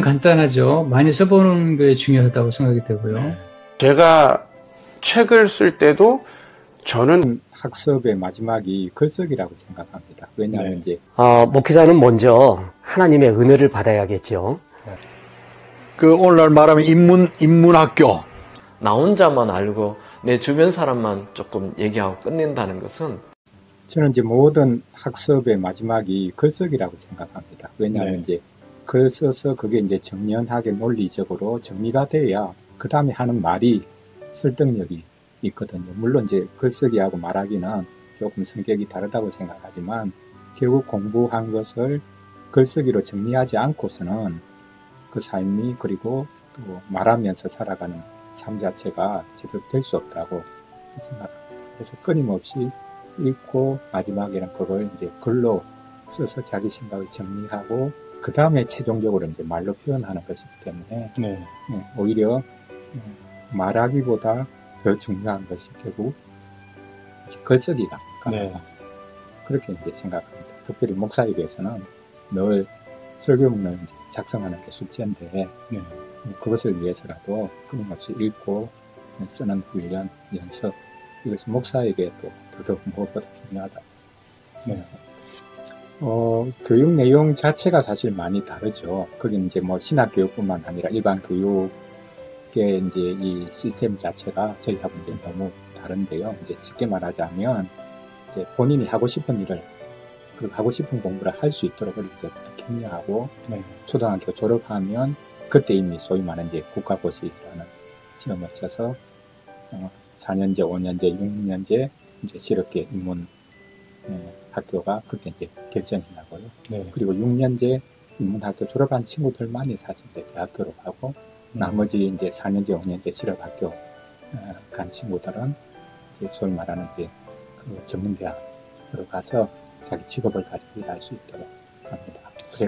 간단하죠. 많이 써보는 게 중요하다고 생각이 되고요. 제가 책을 쓸 때도 저는 학습의 마지막이 글쓰기라고 생각합니다. 왜냐하면 이제 목회자는 먼저 하나님의 은혜를 받아야겠죠. 오늘날 말하면 인문학교. 나 혼자만 알고 내 주변 사람만 조금 얘기하고 끝낸다는 것은 저는 이제 모든 학습의 마지막이 글쓰기라고 생각합니다. 왜냐하면 이제 글 써서 그게 이제 정연하게 논리적으로 정리가 돼야 그 다음에 하는 말이 설득력이 있거든요. 물론 이제 글쓰기하고 말하기는 조금 성격이 다르다고 생각하지만 결국 공부한 것을 글쓰기로 정리하지 않고서는 그 삶이 그리고 또 말하면서 살아가는 삶 자체가 제대로 될 수 없다고 생각합니다. 그래서 끊임없이 읽고 마지막에는 그걸 이제 글로 써서 자기 생각을 정리하고 그 다음에 최종적으로 이제 말로 표현하는 것이기 때문에 오히려 말하기보다 더 중요한 것이 결국 글쓰기가 그렇게 이제 생각합니다. 특별히 목사에게서는 늘 설교문을 작성하는 게 숙제인데 그것을 위해서라도 끊임없이 읽고 쓰는 훈련, 연습 이것은 목사에게 또 더더욱 무엇보다 중요하다. 교육 내용 자체가 사실 많이 다르죠. 거긴 이제 뭐 신학교육뿐만 아니라 일반 교육의 이제 이 시스템 자체가 저희하고 이제 너무 다른데요. 이제 쉽게 말하자면 이제 본인이 하고 싶은 일을 그 하고 싶은 공부를 할 수 있도록 어릴 때부터 격려하고 초등학교 졸업하면 그때 이미 소위 말하는 이제 국가고시라는 시험을 쳐서 4년제, 5년제, 6년제 이제 실업계 인문 학교가 그때 이제 결정이 나고요. 그리고 6년제 인문학교 졸업한 친구들만이 사실 이제 대학교로 가고 나머지 이제 4년제, 5년제 실업학교 간 친구들은 이제 소위 말하는 이제 그 전문대학으로 가서 자기 직업을 가지고 일할 수 있도록 합니다.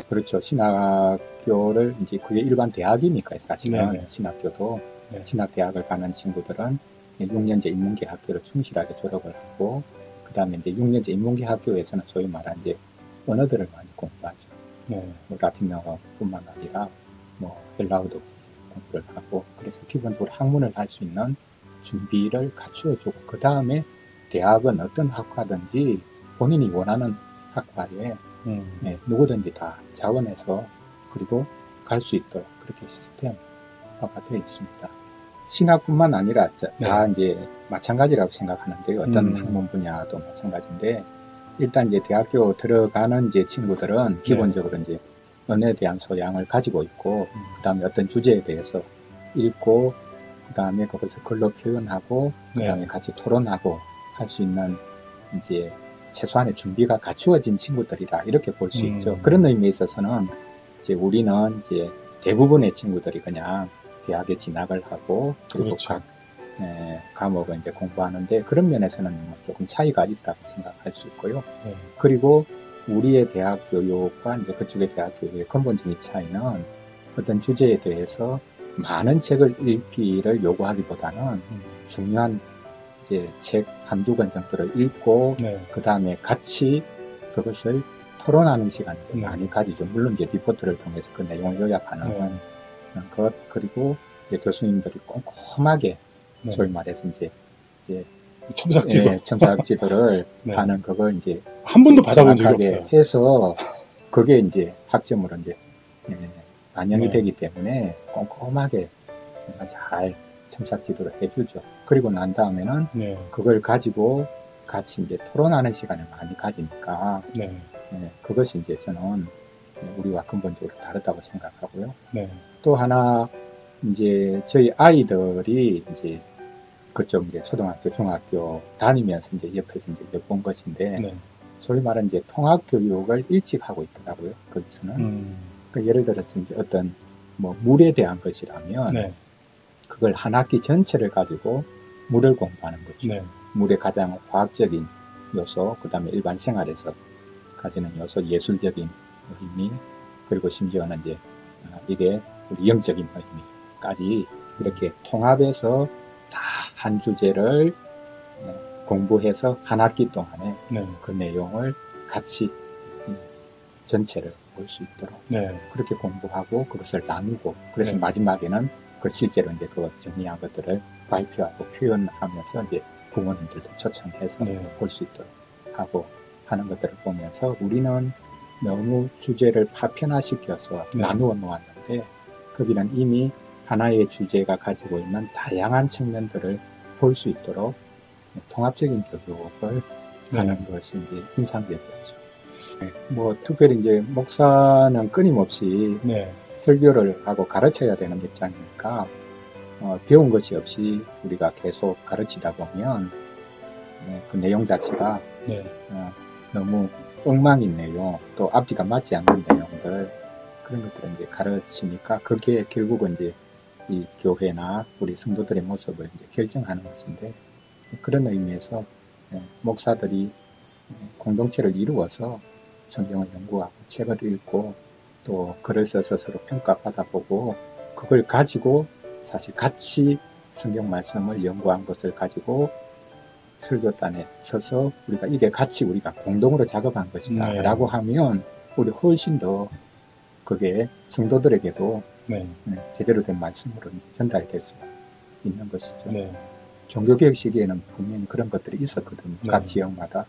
그렇죠. 신학교를 이제 그게 일반 대학이니까 사실은 신학교도 신학대학을 가는 친구들은 6년제 인문계 학교를 충실하게 졸업을 하고 그 다음에 이제 6년제 인문계 학교에서는 소위 말하는 이제 언어들을 많이 공부하죠. 뭐 라틴어뿐만 아니라 뭐 헬라어도 공부를 하고 그래서 기본적으로 학문을 할 수 있는 준비를 갖추어주고 그 다음에 대학은 어떤 학과든지 본인이 원하는 학과에 누구든지 다 자원해서 그리고 갈 수 있도록 그렇게 시스템화가 되어 있습니다. 신학뿐만 아니라 다 이제 마찬가지라고 생각하는데요. 어떤 학문 분야도 마찬가지인데 일단 이제 대학교 들어가는 이제 친구들은 기본적으로 이제 언어에 대한 소양을 가지고 있고 그 다음에 어떤 주제에 대해서 읽고 그 다음에 그것을 글로 표현하고 그 다음에 같이 토론하고 할 수 있는 이제 최소한의 준비가 갖추어진 친구들이라 이렇게 볼 수 있죠. 그런 의미에 있어서는 이제 우리는 이제 대부분의 친구들이 그냥 대학에 진학을 하고 그리고 각 과목을 이제 공부하는데 그런 면에서는 조금 차이가 있다고 생각할 수 있고요. 그리고 우리의 대학 교육과 이제 그쪽의 대학 교육의 근본적인 차이는 어떤 주제에 대해서 많은 책을 읽기를 요구하기보다는 중요한 이제 책 한두 권 정도를 읽고 그 다음에 같이 그것을 토론하는 시간을 많이 가지죠. 물론 이제 리포트를 통해서 그 내용을 요약하는 것 그리고 이제 교수님들이 꼼꼼하게 소위 말해서 이제 첨삭지도를 하는 그걸 이제 한 번도 받아본 적이 없어요. 해서 그게 이제 학점으로 이제 반영이 되기 때문에 꼼꼼하게 잘 첨삭지도를 해주죠. 그리고 난 다음에는 그걸 가지고 같이 이제 토론하는 시간을 많이 가지니까 그것이 이제 저는 우리와 근본적으로 다르다고 생각하고요. 또 하나 이제 저희 아이들이 이제 그쪽 이제 초등학교, 중학교 다니면서 이제 옆에서 이제 엿본 것인데 소위 말하는 이제 통합 교육을 일찍 하고 있더라고요. 거기서는. 그러니까 예를 들어서 이제 어떤 뭐 물에 대한 것이라면 그걸 한 학기 전체를 가지고 물을 공부하는 거죠. 물의 가장 과학적인 요소, 그 다음에 일반 생활에서 가지는 요소, 예술적인 의미, 그리고 심지어는 이제 이게 우리 영적인 의미까지 이렇게 통합해서 다 한 주제를 공부해서 한 학기 동안에 그 내용을 같이 전체를 볼 수 있도록 네. 그렇게 공부하고 그것을 나누고 그래서 네. 마지막에는 그 실제로 이제 그 정리한 것들을 발표하고 표현하면서 이제 부모님들도 초청해서 네. 볼 수 있도록 하고 하는 것들을 보면서 우리는 너무 주제를 파편화시켜서 네. 나누어 놓았는데 거기는 이미 하나의 주제가 가지고 있는 다양한 측면들을 볼 수 있도록 통합적인 교육을 하는 것이 이제 인상적이었죠. 네, 뭐 특별히 이제 목사는 끊임없이 네. 설교를 하고 가르쳐야 되는 입장이니까 배운 것이 없이 우리가 계속 가르치다 보면 그 내용 자체가 네. 너무 엉망인 내용, 또 앞뒤가 맞지 않는 내용들 그런 것들을 이제 가르치니까 그게 결국은 이제 이 교회나 우리 성도들의 모습을 이제 결정하는 것인데 그런 의미에서 목사들이 공동체를 이루어서 성경을 연구하고 책을 읽고 또 글을 써서 서로 평가받아보고 그걸 가지고 사실 같이 성경 말씀을 연구한 것을 가지고 설교단에 서서 우리가 이게 같이 우리가 공동으로 작업한 것이다 네. 라고 하면 우리 훨씬 더 그게 성도들에게도 네. 제대로 된 말씀으로 이제 전달될 수 있는 것이죠. 네. 종교개혁 시기에는 분명히 그런 것들이 있었거든요. 네. 각 지역마다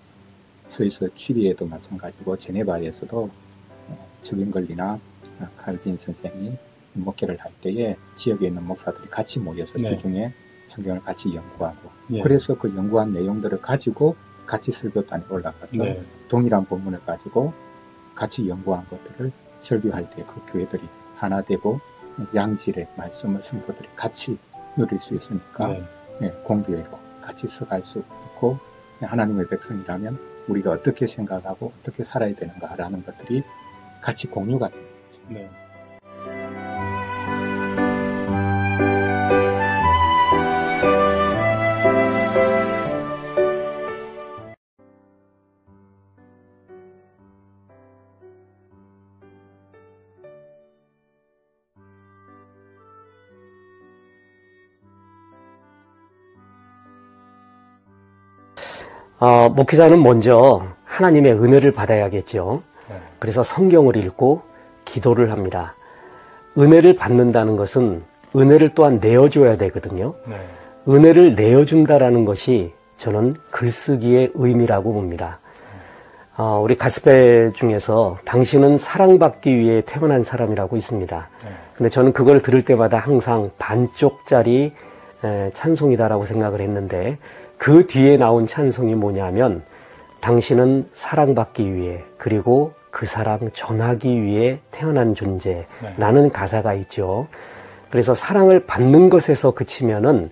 스위스 취리에도 마찬가지고 제네바에서도 츠윙글리나 칼빈 선생이 목회를 할 때에 지역에 있는 목사들이 같이 모여서 네. 주중에 성경을 같이 연구하고 예. 그래서 그 연구한 내용들을 가지고 같이 설교단에 올라가서 네. 동일한 본문을 가지고 같이 연구한 것들을 설교할 때 그 교회들이 하나 되고 양질의 말씀을 성도들이 같이 누릴 수 있으니까 네. 공교회로 같이 서갈 수 있고 하나님의 백성이라면 우리가 어떻게 생각하고 어떻게 살아야 되는가라는 것들이 같이 공유가 되는 거죠. 네. 목회자는 먼저 하나님의 은혜를 받아야겠죠. 네. 그래서 성경을 읽고 기도를 합니다. 은혜를 받는다는 것은 은혜를 또한 내어줘야 되거든요. 네. 은혜를 내어준다라는 것이 저는 글쓰기의 의미라고 봅니다. 우리 가스펠 중에서 당신은 사랑받기 위해 태어난 사람이라고 있습니다. 네. 근데 저는 그걸 들을 때마다 항상 반쪽짜리 찬송이다라고 생각을 했는데 그 뒤에 나온 찬송이 뭐냐면 당신은 사랑받기 위해 그리고 그 사랑 전하기 위해 태어난 존재라는 가사가 있죠. 그래서 사랑을 받는 것에서 그치면은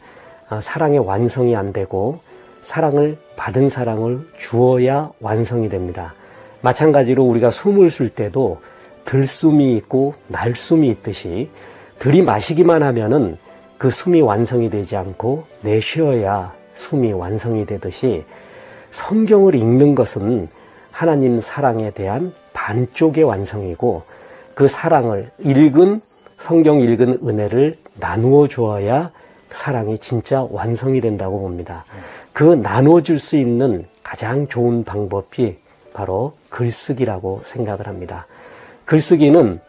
사랑의 완성이 안 되고 사랑을 받은 사랑을 주어야 완성이 됩니다. 마찬가지로 우리가 숨을 쉴 때도 들숨이 있고 날숨이 있듯이 들이마시기만 하면은 그 숨이 완성이 되지 않고 내쉬어야 숨이 완성이 되듯이 성경을 읽는 것은 하나님 사랑에 대한 반쪽의 완성이고 그 사랑을 성경 읽은 은혜를 나누어 주어야 사랑이 진짜 완성이 된다고 봅니다. 그 나눠줄 수 있는 가장 좋은 방법이 바로 글쓰기라고 생각을 합니다. 글쓰기는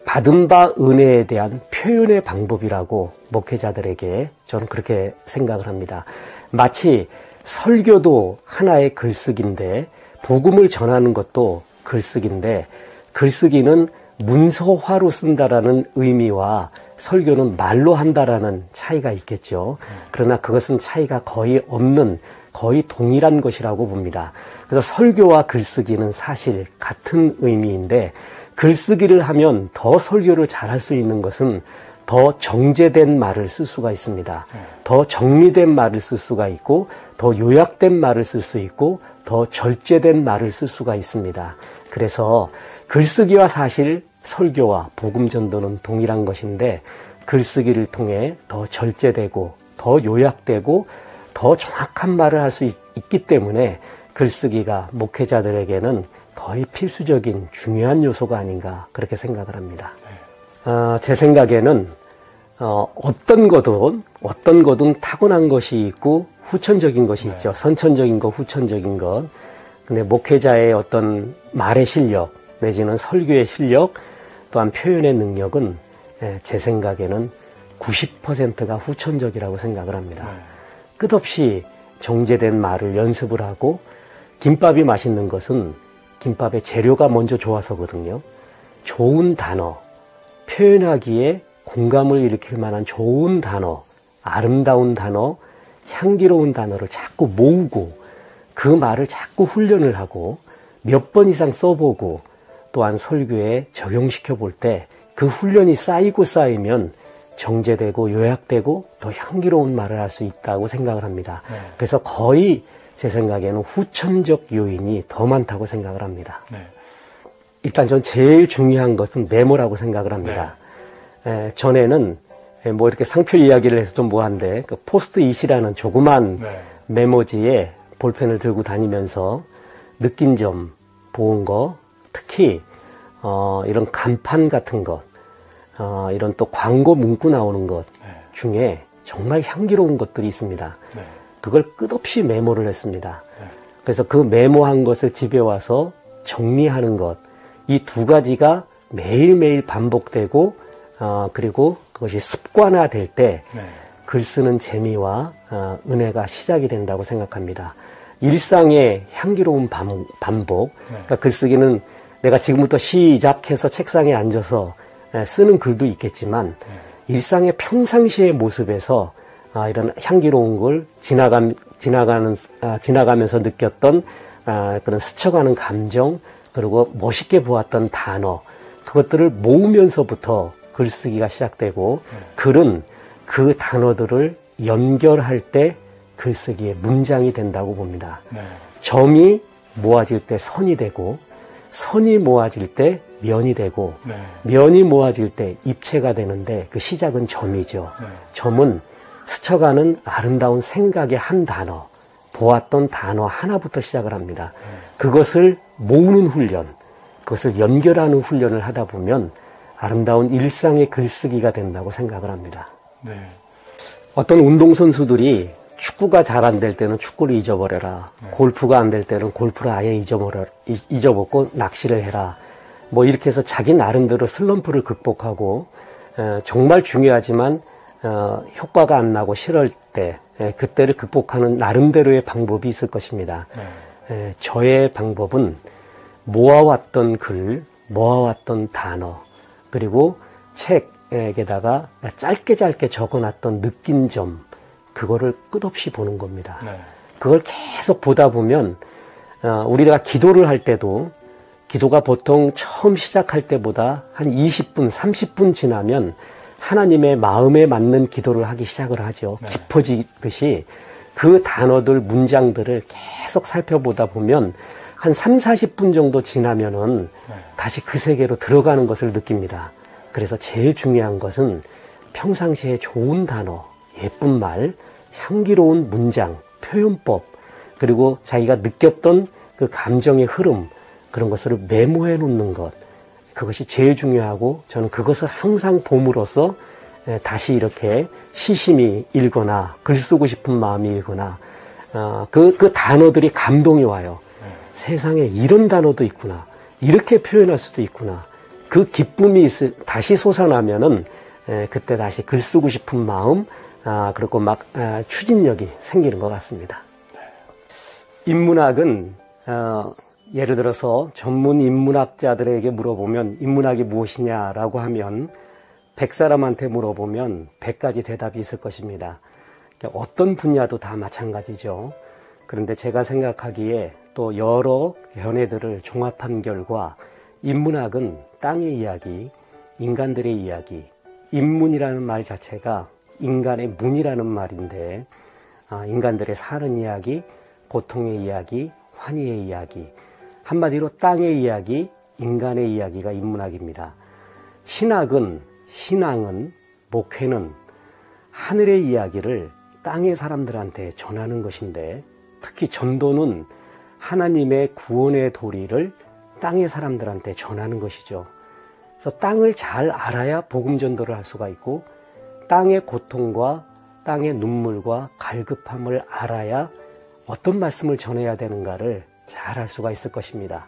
받은 바 은혜에 대한 표현의 방법이라고 목회자들에게 저는 그렇게 생각을 합니다. 마치 설교도 하나의 글쓰기인데 복음을 전하는 것도 글쓰기인데 글쓰기는 문서화로 쓴다라는 의미와 설교는 말로 한다라는 차이가 있겠죠. 그러나 그것은 차이가 거의 없는 거의 동일한 것이라고 봅니다. 그래서 설교와 글쓰기는 사실 같은 의미인데 글쓰기를 하면 더 설교를 잘할 수 있는 것은 더 정제된 말을 쓸 수가 있습니다. 더 정리된 말을 쓸 수가 있고 더 요약된 말을 쓸 수 있고 더 절제된 말을 쓸 수가 있습니다. 그래서 글쓰기와 사실 설교와 복음 전도는 동일한 것인데 글쓰기를 통해 더 절제되고 더 요약되고 더 정확한 말을 할 수 있기 때문에 글쓰기가 목회자들에게는 거의 필수적인 중요한 요소가 아닌가 그렇게 생각을 합니다. 제 생각에는 어떤 거든 타고난 것이 있고 후천적인 것이 있죠. 선천적인 것, 후천적인 것. 근데 목회자의 어떤 말의 실력, 내지는 설교의 실력 또한 표현의 능력은 제 생각에는 90%가 후천적이라고 생각을 합니다. 끝없이 정제된 말을 연습을 하고 김밥이 맛있는 것은 김밥의 재료가 먼저 좋아서거든요. 좋은 단어, 표현하기에 공감을 일으킬 만한 좋은 단어, 아름다운 단어, 향기로운 단어를 자꾸 모으고 그 말을 자꾸 훈련을 하고 몇 번 이상 써보고 또한 설교에 적용시켜 볼 때 그 훈련이 쌓이고 쌓이면 정제되고 요약되고 더 향기로운 말을 할 수 있다고 생각을 합니다. 그래서 거의 제 생각에는 후천적 요인이 더 많다고 생각을 합니다. 일단 전 제일 중요한 것은 메모라고 생각을 합니다. 전에는 뭐 이렇게 상표 이야기를 해서 좀 뭐한데 그 포스트잇이라는 조그만 메모지에 볼펜을 들고 다니면서 느낀 점, 본 거, 특히 이런 간판 같은 것, 이런 또 광고 문구 나오는 것 중에 정말 향기로운 것들이 있습니다. 그걸 끝없이 메모를 했습니다. 그래서 그 메모한 것을 집에 와서 정리하는 것, 이 두 가지가 매일매일 반복되고 그리고 그것이 습관화될 때 글 쓰는 재미와 은혜가 시작이 된다고 생각합니다. 일상의 향기로운 반복, 그러니까 글쓰기는 내가 지금부터 시작해서 책상에 앉아서 쓰는 글도 있겠지만 일상의 평상시의 모습에서 이런 향기로운 걸 지나가면서 느꼈던 그런 스쳐가는 감정, 그리고 멋있게 보았던 단어, 그것들을 모으면서부터 글쓰기가 시작되고 글은 그 단어들을 연결할 때 글쓰기의 문장이 된다고 봅니다. 점이 모아질 때 선이 되고 선이 모아질 때 면이 되고 면이 모아질 때 입체가 되는데 그 시작은 점이죠. 점은 스쳐가는 아름다운 생각의 한 단어, 보았던 단어 하나부터 시작을 합니다. 그것을 모으는 훈련, 그것을 연결하는 훈련을 하다 보면 아름다운 일상의 글쓰기가 된다고 생각을 합니다. 어떤 운동선수들이 축구가 잘 안 될 때는 축구를 잊어버려라. 골프가 안 될 때는 골프를 아예 잊어먹고 낚시를 해라. 뭐 이렇게 해서 자기 나름대로 슬럼프를 극복하고 정말 중요하지만 효과가 안 나고 싫을 때 그때를 극복하는 나름대로의 방법이 있을 것입니다. 저의 방법은 모아왔던 글, 모아왔던 단어, 그리고 책에다가 짧게 적어놨던 느낀 점, 그거를 끝없이 보는 겁니다. 그걸 계속 보다 보면 우리가 기도를 할 때도 기도가 보통 처음 시작할 때보다 한 20분, 30분 지나면 하나님의 마음에 맞는 기도를 하기 시작을 하죠. 깊어지듯이 그 단어들, 문장들을 계속 살펴보다 보면 한 3, 40분 정도 지나면은 다시 그 세계로 들어가는 것을 느낍니다. 그래서 제일 중요한 것은 평상시에 좋은 단어, 예쁜 말, 향기로운 문장, 표현법, 그리고 자기가 느꼈던 그 감정의 흐름, 그런 것을 메모해 놓는 것, 그것이 제일 중요하고 저는 그것을 항상 봄으로써 다시 이렇게 시심히 읽거나 글 쓰고 싶은 마음이 일거나 그 단어들이 감동이 와요. 세상에 이런 단어도 있구나, 이렇게 표현할 수도 있구나, 그 기쁨이 다시 솟아나면은 그때 다시 글 쓰고 싶은 마음, 그리고 막 추진력이 생기는 것 같습니다. 인문학은 예를 들어서 전문 인문학자들에게 물어보면 인문학이 무엇이냐라고 하면 100사람한테 물어보면 100가지 대답이 있을 것입니다. 어떤 분야도 다 마찬가지죠. 그런데 제가 생각하기에 또 여러 견해들을 종합한 결과 인문학은 땅의 이야기, 인간들의 이야기, 인문이라는 말 자체가 인간의 문이라는 말인데 인간들의 사는 이야기, 고통의 이야기, 환희의 이야기, 한마디로 땅의 이야기, 인간의 이야기가 인문학입니다. 신앙은, 목회는 하늘의 이야기를 땅의 사람들한테 전하는 것인데 특히 전도는 하나님의 구원의 도리를 땅의 사람들한테 전하는 것이죠. 그래서 땅을 잘 알아야 복음 전도를 할 수가 있고 땅의 고통과 땅의 눈물과 갈급함을 알아야 어떤 말씀을 전해야 되는가를 잘 알 수가 있을 것입니다.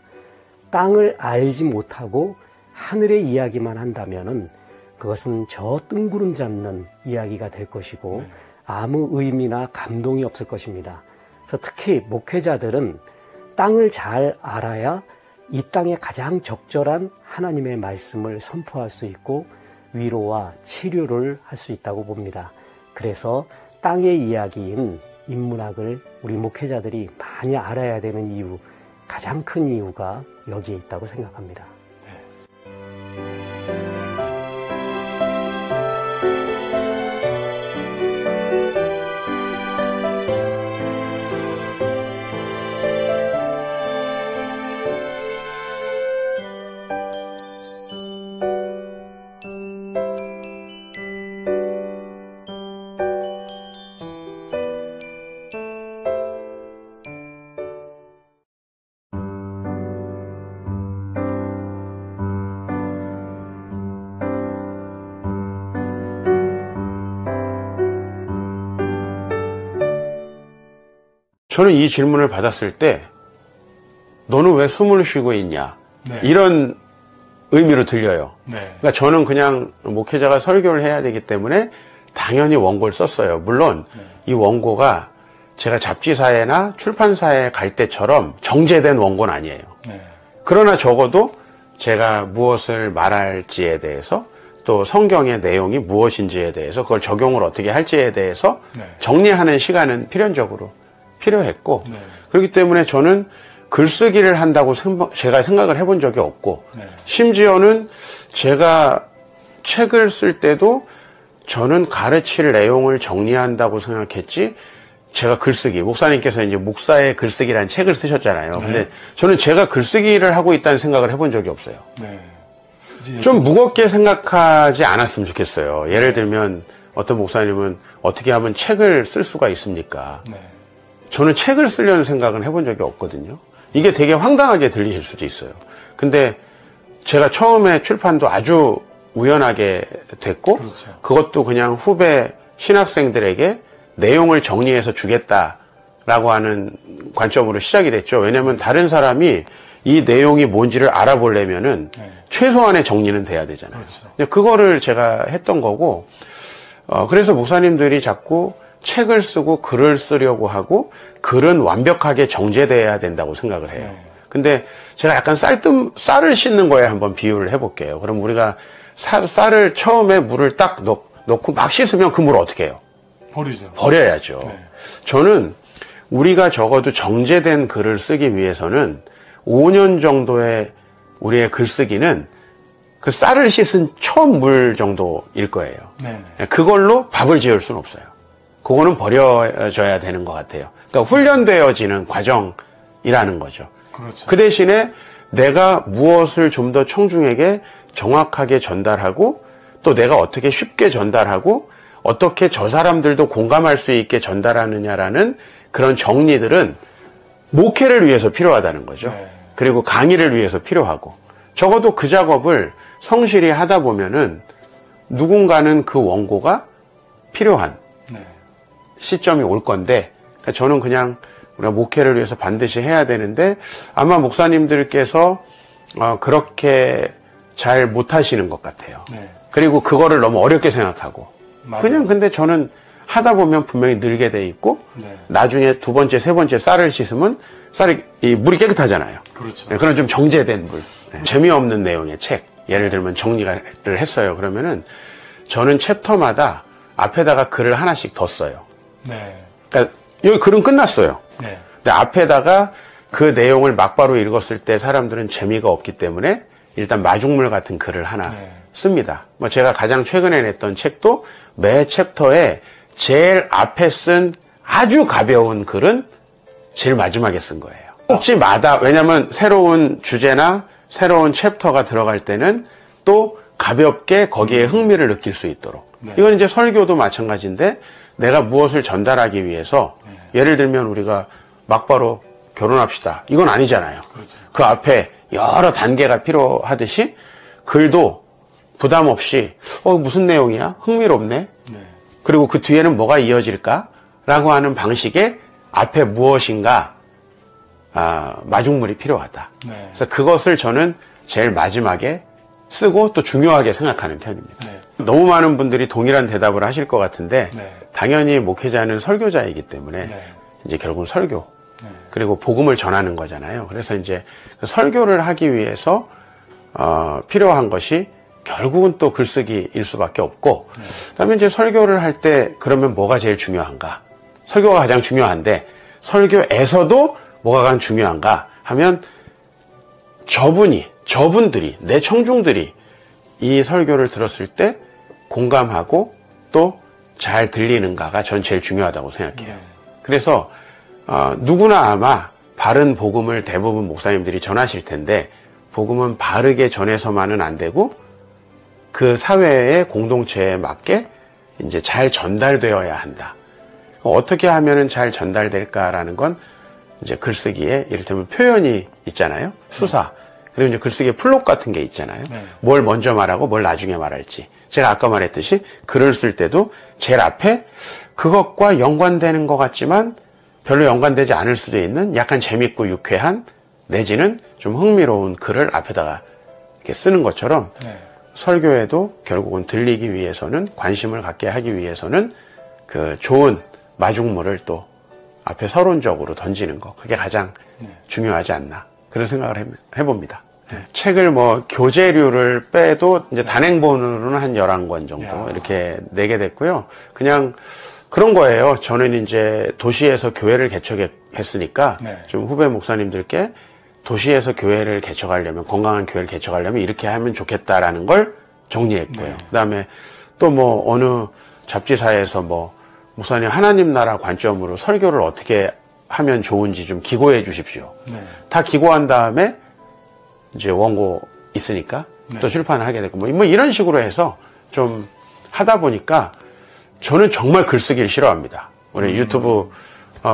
땅을 알지 못하고 하늘의 이야기만 한다면은 그것은 저 뜬구름 잡는 이야기가 될 것이고 아무 의미나 감동이 없을 것입니다. 그래서 특히 목회자들은 땅을 잘 알아야 이 땅에 가장 적절한 하나님의 말씀을 선포할 수 있고 위로와 치료를 할 수 있다고 봅니다. 그래서 땅의 이야기인 인문학을 우리 목회자들이 많이 알아야 되는 이유, 가장 큰 이유가 여기에 있다고 생각합니다. 저는 이 질문을 받았을 때 너는 왜 숨을 쉬고 있냐 네. 이런 의미로 들려요. 네. 그러니까 저는 그냥 목회자가 설교를 해야 되기 때문에 당연히 원고를 썼어요. 물론 이 원고가 제가 잡지사회나 출판사에 갈 때처럼 정제된 원고는 아니에요. 네. 그러나 적어도 제가 무엇을 말할지에 대해서 또 성경의 내용이 무엇인지에 대해서 그걸 적용을 어떻게 할지에 대해서 네. 정리하는 시간은 필연적으로 필요했고 네. 그렇기 때문에 저는 글쓰기를 한다고 제가 생각을 해본 적이 없고 네. 심지어는 제가 책을 쓸 때도 저는 가르칠 내용을 정리한다고 생각했지 제가 글쓰기, 목사님께서 이제 목사의 글쓰기라는 책을 쓰셨잖아요. 네. 근데 저는 제가 글쓰기를 하고 있다는 생각을 해본 적이 없어요. 네. 좀 무겁게 생각하지 않았으면 좋겠어요. 예를 들면 어떤 목사님은 어떻게 하면 책을 쓸 수가 있습니까? 네. 저는 책을 쓰려는 생각은 해본 적이 없거든요. 이게 되게 황당하게 들리실 수도 있어요. 근데 제가 처음에 출판도 아주 우연하게 됐고 그렇죠. 그것도 그냥 후배 신학생들에게 내용을 정리해서 주겠다라고 하는 관점으로 시작이 됐죠. 왜냐하면 다른 사람이 이 내용이 뭔지를 알아보려면은 네. 최소한의 정리는 돼야 되잖아요. 그렇죠. 그거를 제가 했던 거고 그래서 목사님들이 자꾸 책을 쓰고 글을 쓰려고 하고 글은 완벽하게 정제돼야 된다고 생각을 해요. 네. 근데 제가 약간 쌀을 씻는 거에 한번 비유를 해볼게요. 그럼 우리가 쌀을 처음에 물을 딱 넣고 막 씻으면 그 물을 어떻게 해요? 버리죠. 버려야죠. 네. 저는 우리가 적어도 정제된 글을 쓰기 위해서는 5년 정도의 우리의 글쓰기는 그 쌀을 씻은 처음 물 정도일 거예요. 네. 그걸로 밥을 지을 수는 없어요. 그거는 버려져야 되는 것 같아요. 그러니까 훈련되어지는 과정이라는 거죠. 그렇죠. 그 대신에 내가 무엇을 좀 더 청중에게 정확하게 전달하고 또 내가 어떻게 쉽게 전달하고 어떻게 저 사람들도 공감할 수 있게 전달하느냐라는 그런 정리들은 목회를 위해서 필요하다는 거죠. 네. 그리고 강의를 위해서 필요하고 적어도 그 작업을 성실히 하다 보면은 누군가는 그 원고가 필요한 네. 시점이 올 건데 저는 그냥 우리가 목회를 위해서 반드시 해야 되는데 아마 목사님들께서 그렇게 잘 못하시는 것 같아요. 네. 그리고 그거를 너무 어렵게 생각하고 맞아요. 그냥 근데 저는 하다 보면 분명히 늘게 돼 있고 네. 나중에 두 번째, 세 번째 쌀을 씻으면 이 물이 깨끗하잖아요. 그렇죠. 네, 그런 좀 정제된 물. 네, 재미없는 내용의 책. 예를 들면 정리를 했어요. 그러면은 저는 챕터마다 앞에다가 글을 하나씩 더 써요. 네. 그러니까 여기 글은 끝났어요. 네. 근데 앞에다가 그 내용을 막바로 읽었을 때 사람들은 재미가 없기 때문에 일단 마중물 같은 글을 하나 네. 씁니다. 뭐 제가 가장 최근에 냈던 책도 매 챕터에 제일 앞에 쓴 아주 가벼운 글은 제일 마지막에 쓴 거예요. 꼭지마다 왜냐하면 새로운 주제나 새로운 챕터가 들어갈 때는 또 가볍게 거기에 흥미를 느낄 수 있도록. 네. 이건 이제 설교도 마찬가지인데 내가 무엇을 전달하기 위해서 예를 들면 우리가 막바로 결혼합시다. 이건 아니잖아요. 그렇죠. 그 앞에 여러 단계가 필요하듯이 글도 부담 없이 무슨 내용이야? 흥미롭네. 네. 그리고 그 뒤에는 뭐가 이어질까? 라고 하는 방식의 앞에 무엇인가 마중물이 필요하다. 네. 그래서 그것을 저는 제일 마지막에 쓰고 또 중요하게 생각하는 편입니다. 네. 너무 많은 분들이 동일한 대답을 하실 것 같은데 네. 당연히 목회자는 설교자이기 때문에 네. 이제 결국은 설교 네. 그리고 복음을 전하는 거잖아요. 그래서 이제 그 설교를 하기 위해서 필요한 것이 결국은 또 글쓰기일 수밖에 없고 그다음에 이제 설교를 할 때 그러면 뭐가 제일 중요한가? 설교가 가장 중요한데 설교에서도 뭐가 가장 중요한가 하면 저분들이 내 청중들이 이 설교를 들었을 때 공감하고 또 잘 들리는가가 전 제일 중요하다고 생각해요. 그래서 누구나 아마 바른 복음을 대부분 목사님들이 전하실 텐데 복음은 바르게 전해서만은 안 되고 그 사회의 공동체에 맞게 이제 잘 전달되어야 한다. 어떻게 하면은 잘 전달될까라는 건 이제 글쓰기에 이를테면 표현이 있잖아요. 수사. 그리고 이제 글쓰기에 플롯 같은 게 있잖아요. 네. 뭘 먼저 말하고 뭘 나중에 말할지. 제가 아까 말했듯이 글을 쓸 때도 제일 앞에 그것과 연관되는 것 같지만 별로 연관되지 않을 수도 있는 약간 재밌고 유쾌한 내지는 좀 흥미로운 글을 앞에다가 이렇게 쓰는 것처럼 네. 설교에도 결국은 들리기 위해서는 관심을 갖게 하기 위해서는 그 좋은 마중물을 또 앞에 서론적으로 던지는 거 그게 가장 중요하지 않나 그런 생각을 해봅니다. 책을 뭐 교재류를 빼도 이제 단행본으로는 한 11권 정도 이렇게 내게 됐고요. 그냥 그런 거예요. 저는 이제 도시에서 교회를 개척했으니까 좀 후배 목사님들께 도시에서 교회를 개척하려면 건강한 교회를 개척하려면 이렇게 하면 좋겠다라는 걸 정리했고요. 그다음에 또 뭐 어느 잡지사에서 뭐 목사님 하나님 나라 관점으로 설교를 어떻게 하면 좋은지 좀 기고해 주십시오. 다 기고한 다음에 이제 원고 있으니까 또 출판을 하게 됐고 뭐 이런 식으로 해서 좀 하다 보니까 저는 정말 글쓰기를 싫어합니다. 우리 유튜브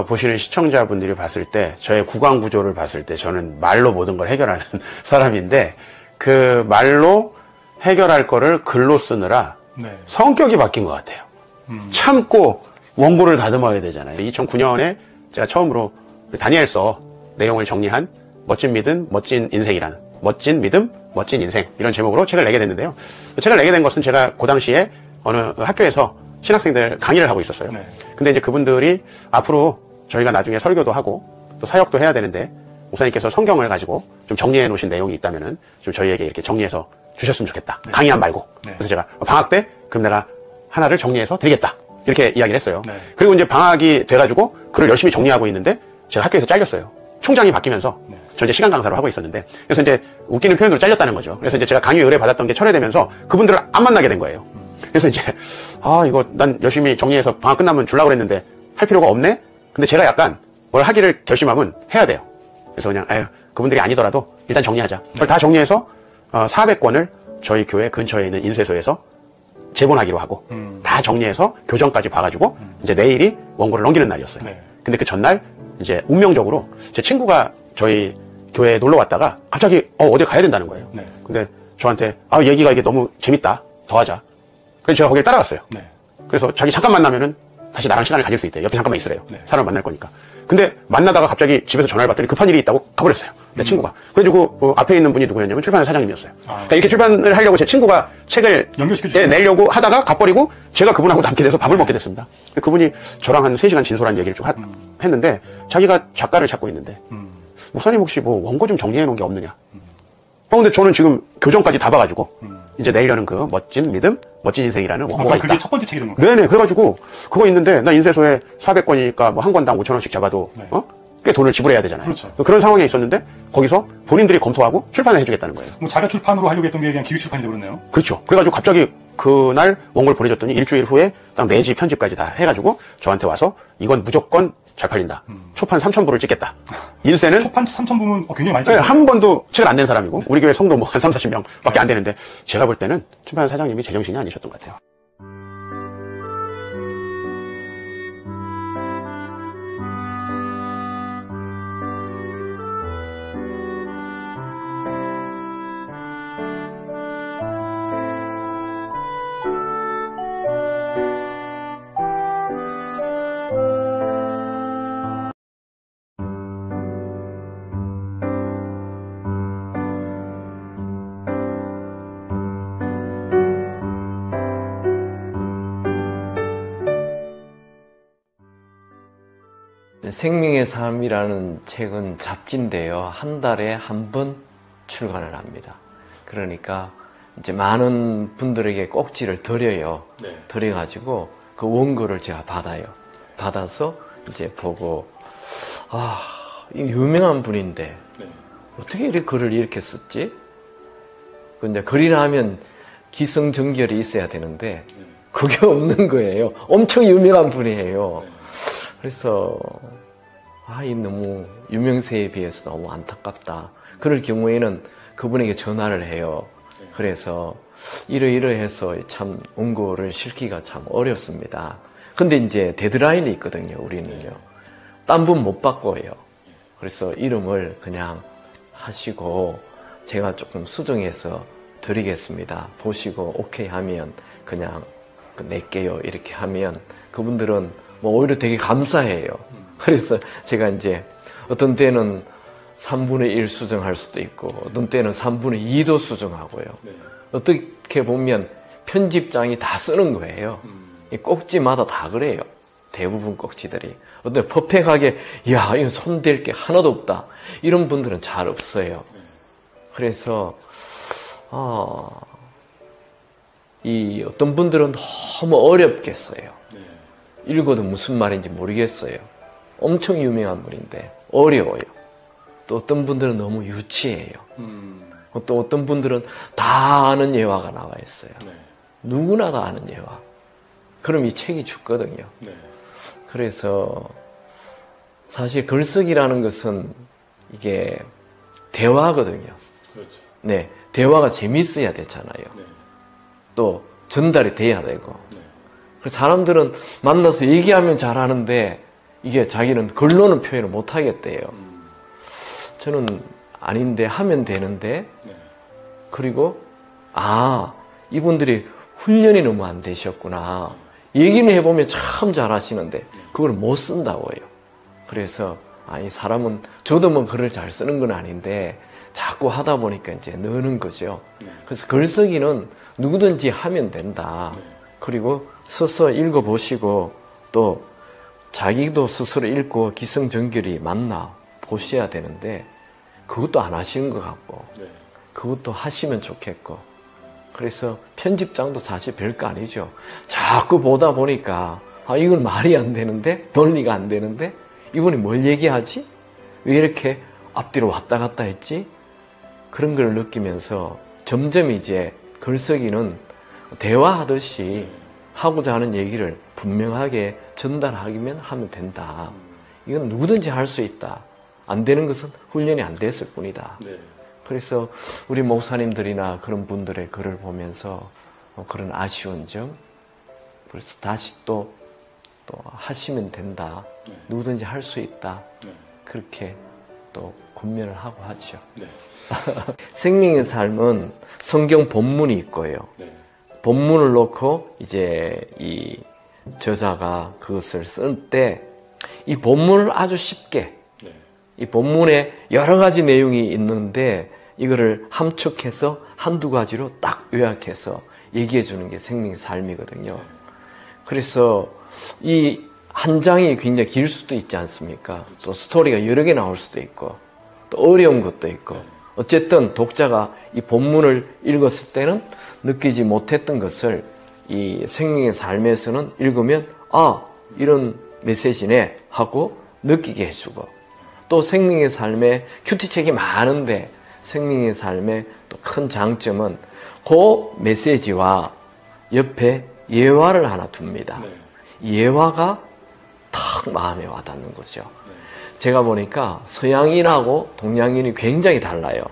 보시는 시청자분들이 봤을 때 저의 구강 구조를 봤을 때 저는 말로 모든 걸 해결하는 사람인데 그 말로 해결할 거를 글로 쓰느라 성격이 바뀐 것 같아요. 참고 원고를 다듬어야 되잖아요. 2009년에 제가 처음으로 다니엘서 내용을 정리한 멋진 믿음, 멋진 인생이라는 멋진 믿음, 멋진 인생 이런 제목으로 책을 내게 됐는데요. 책을 내게 된 것은 제가 그 당시에 어느 학교에서 신학생들 강의를 하고 있었어요. 근데 이제 그분들이 앞으로 저희가 나중에 설교도 하고 또 사역도 해야 되는데 목사님께서 성경을 가지고 좀 정리해 놓으신 내용이 있다면은 좀 저희에게 이렇게 정리해서 주셨으면 좋겠다. 강의안 말고. 그래서 제가 방학 때 그럼 내가 하나를 정리해서 드리겠다. 이렇게 이야기를 했어요. 그리고 이제 방학이 돼가지고 글을 열심히 정리하고 있는데 제가 학교에서 잘렸어요. 총장이 바뀌면서 저 이제 시간 강사로 하고 있었는데 그래서 이제 웃기는 표현으로 잘렸다는 거죠. 그래서 이제 제가 강의 의뢰 받았던 게 철회되면서 그분들을 안 만나게 된 거예요. 그래서 이제 이거 난 열심히 정리해서 방학 끝나면 주려고 그랬는데 할 필요가 없네. 근데 제가 약간 뭘 하기를 결심하면 해야 돼요. 그래서 그냥 그분들이 아니더라도 일단 정리하자. 그걸 다 정리해서 400권을 저희 교회 근처에 있는 인쇄소에서 제본하기로 하고 다 정리해서 교정까지 봐가지고 이제 내일이 원고를 넘기는 날이었어요. 근데 그 전날 이제 운명적으로 제 친구가 저희 교회에 놀러 왔다가 갑자기 어딜 가야 된다는 거예요. 근데 저한테 얘기가 이게 너무 재밌다. 더 하자. 그래서 제가 거기를 따라갔어요. 그래서 자기 잠깐 만나면은 다시 나랑 시간을 가질 수 있대. 옆에 잠깐만 있으래요. 사람을 만날 거니까. 근데 만나다가 갑자기 집에서 전화를 받더니 급한 일이 있다고 가버렸어요. 내 친구가. 그래가지고 그 앞에 있는 분이 누구였냐면 출판사 사장님이었어요. 그러니까 이렇게 출판을 하려고 제 친구가 책을 내려고 하다가 가버리고 제가 그분하고 남게 돼서 밥을 먹게 됐습니다. 그분이 저랑 한 3시간 진솔한 얘기를 쭉 했는데 자기가 작가를 찾고 있는데 목사님 혹시 뭐 원고 좀 정리해 놓은 게 없느냐. 근데 저는 지금 교정까지 다 봐가지고 이제 내려는 그 멋진 믿음, 멋진 인생이라는 원고가 있다. 그게 첫 번째 책이던 거예요? 네네. 그래가지고 그거 있는데 나 인쇄소에 400권이니까 뭐 한 권당 5,000원씩 잡아도 꽤 돈을 지불해야 되잖아요. 그렇죠. 그런 상황에 있었는데 거기서 본인들이 검토하고 출판을 해주겠다는 거예요. 뭐 자가 출판으로 하려고 했던 게 그냥 기획 출판이 되버렸네요. 그렇죠. 그래가지고 갑자기 그날 원고를 보내줬더니 일주일 후에 딱 내지 편집까지 다 해가지고 저한테 와서 이건 무조건 잘 팔린다. 초판 3,000부를 찍겠다. 인쇄는 초판 3,000부면 굉장히 많이 찍었어요. 한 번도 책을 안 낸 사람이고 우리 교회 성도 뭐 한 3, 40명밖에 안 되는데 제가 볼 때는 출판 사장님이 제정신이 아니셨던 것 같아요. 생명의 삶이라는 책은 잡지인데요. 한 달에 한 번 출간을 합니다. 그러니까 이제 많은 분들에게 꼭지를 드려요. 네. 드려가지고 그 원고를 제가 받아요. 받아서 이제 보고, 아, 이 유명한 분인데 네. 어떻게 이렇게 글을 이렇게 썼지? 근데 글이라 하면 기성정결이 있어야 되는데 네. 그게 없는 거예요. 엄청 유명한 분이에요. 네. 그래서 이 너무 유명세에 비해서 너무 안타깝다. 그럴 경우에는 그분에게 전화를 해요. 그래서 이러이러해서 참 원고를 실기가 참 어렵습니다. 근데 이제 데드라인이 있거든요. 우리는요. 딴 분 못 바꿔요. 그래서 이름을 그냥 하시고 제가 조금 수정해서 드리겠습니다. 보시고 오케이 하면 그냥 낼게요. 이렇게 하면 그분들은 뭐 오히려 되게 감사해요. 그래서 제가 이제 어떤 때는 3분의 1 수정할 수도 있고 어떤 때는 3분의 2도 수정하고요. 네. 어떻게 보면 편집장이 다 쓰는 거예요. 이 꼭지마다 다 그래요. 대부분 꼭지들이. 어떤 퍼펙하게 야 이거 손댈 게 하나도 없다. 이런 분들은 잘 없어요. 그래서 이 어떤 분들은 너무 어렵겠어요. 읽어도 무슨 말인지 모르겠어요. 엄청 유명한 분인데 어려워요. 또 어떤 분들은 너무 유치해요. 또 어떤 분들은 다 아는 예화가 나와 있어요. 네. 누구나 다 아는 예화. 그럼 이 책이 죽거든요. 네. 그래서 사실 글쓰기라는 것은 이게 대화거든요. 그렇죠. 네, 대화가 재밌어야 되잖아요. 네. 또 전달이 돼야 되고. 네. 그래서 사람들은 만나서 얘기하면 잘하는데 이게 자기는 글로는 표현을 못 하겠대요. 저는 아닌데 하면 되는데 네. 그리고 이분들이 훈련이 너무 안 되셨구나. 얘기는 해보면 참 잘하시는데 그걸 못 쓴다고요. 그래서 이 사람은 저도 뭐 글을 잘 쓰는 건 아닌데 자꾸 하다 보니까 이제 느는 거죠. 그래서 글쓰기는 누구든지 하면 된다. 그리고 서서 읽어보시고 또 자기도 스스로 읽고 기성정결이 맞나 보셔야 되는데 그것도 안 하시는 것 같고 그것도 하시면 좋겠고 그래서 편집장도 사실 별거 아니죠. 자꾸 보다 보니까 이건 말이 안 되는데 논리가 안 되는데 이분이 뭘 얘기하지? 왜 이렇게 앞뒤로 왔다 갔다 했지? 그런 걸 느끼면서 점점 이제 글쓰기는 대화하듯이 하고자 하는 얘기를 분명하게 전달하기만 하면 된다. 이건 누구든지 할 수 있다. 안 되는 것은 훈련이 안 됐을 뿐이다. 네. 그래서 우리 목사님들이나 그런 분들의 글을 보면서 그런 아쉬운 점, 그래서 다시 또 하시면 된다. 네. 누구든지 할 수 있다. 네. 그렇게 또 권면을 하고 하죠. 네. 생명의 삶은 성경 본문이 있고요. 네. 본문을 놓고 이제 이 저자가 그것을 쓸 때 이 본문을 아주 쉽게 네. 이 본문에 여러 가지 내용이 있는데 이거를 함축해서 한두 가지로 딱 요약해서 얘기해 주는 게 생명의 삶이거든요. 그래서 이 한 장이 굉장히 길 수도 있지 않습니까? 또 스토리가 여러 개 나올 수도 있고 또 어려운 것도 있고 어쨌든 독자가 이 본문을 읽었을 때는 느끼지 못했던 것을 이 생명의 삶에서는 읽으면 이런 메시지네 하고 느끼게 해주고 또 생명의 삶에 큐티책이 많은데 생명의 삶의 또 큰 장점은 그 메시지와 옆에 예화를 하나 둡니다. 이 예화가 탁 마음에 와닿는 거죠. 제가 보니까 서양인하고 동양인이 굉장히 달라요.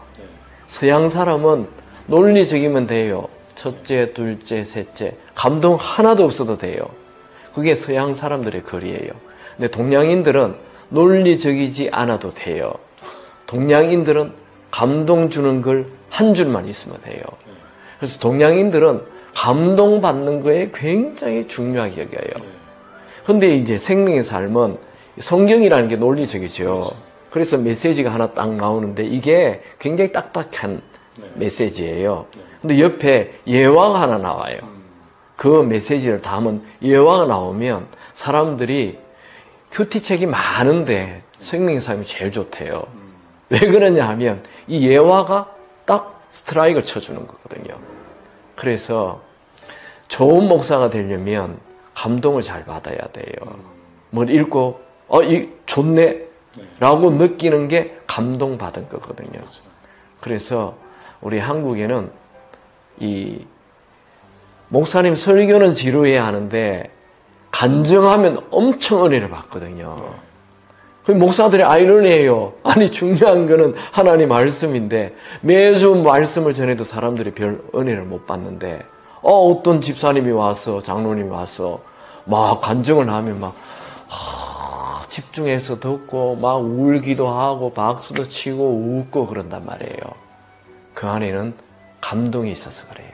서양 사람은 논리적이면 돼요. 첫째, 둘째, 셋째. 감동 하나도 없어도 돼요. 그게 서양 사람들의 글이에요. 근데 동양인들은 논리적이지 않아도 돼요. 동양인들은 감동 주는 글 한 줄만 있으면 돼요. 그래서 동양인들은 감동받는 거에 굉장히 중요하게 여겨요. 근데 이제 생명의 삶은 성경이라는 게 논리적이죠. 그래서 메시지가 하나 딱 나오는데 이게 굉장히 딱딱한 메시지예요. 근데 옆에 예화가 하나 나와요. 그 메시지를 담은 예화가 나오면 사람들이 큐티책이 많은데 생명의 삶이 제일 좋대요. 왜 그러냐 하면 이 예화가 딱 스트라이크를 쳐주는 거거든요. 그래서 좋은 목사가 되려면 감동을 잘 받아야 돼요. 뭘 읽고 좋네 라고 느끼는 게 감동받은 거거든요. 그래서 우리 한국에는 이 목사님 설교는 지루해야 하는데 간증하면 엄청 은혜를 받거든요. 그 목사들이 아이러니해요. 아니 중요한 거는 하나님 말씀인데 매주 말씀을 전해도 사람들이 별 은혜를 못 받는데 어떤 집사님이 와서 장로님이 와서 막 간증을 하면 막 집중해서 듣고 막 울기도 하고 박수도 치고 웃고 그런단 말이에요. 그 안에는 감동이 있어서 그래요.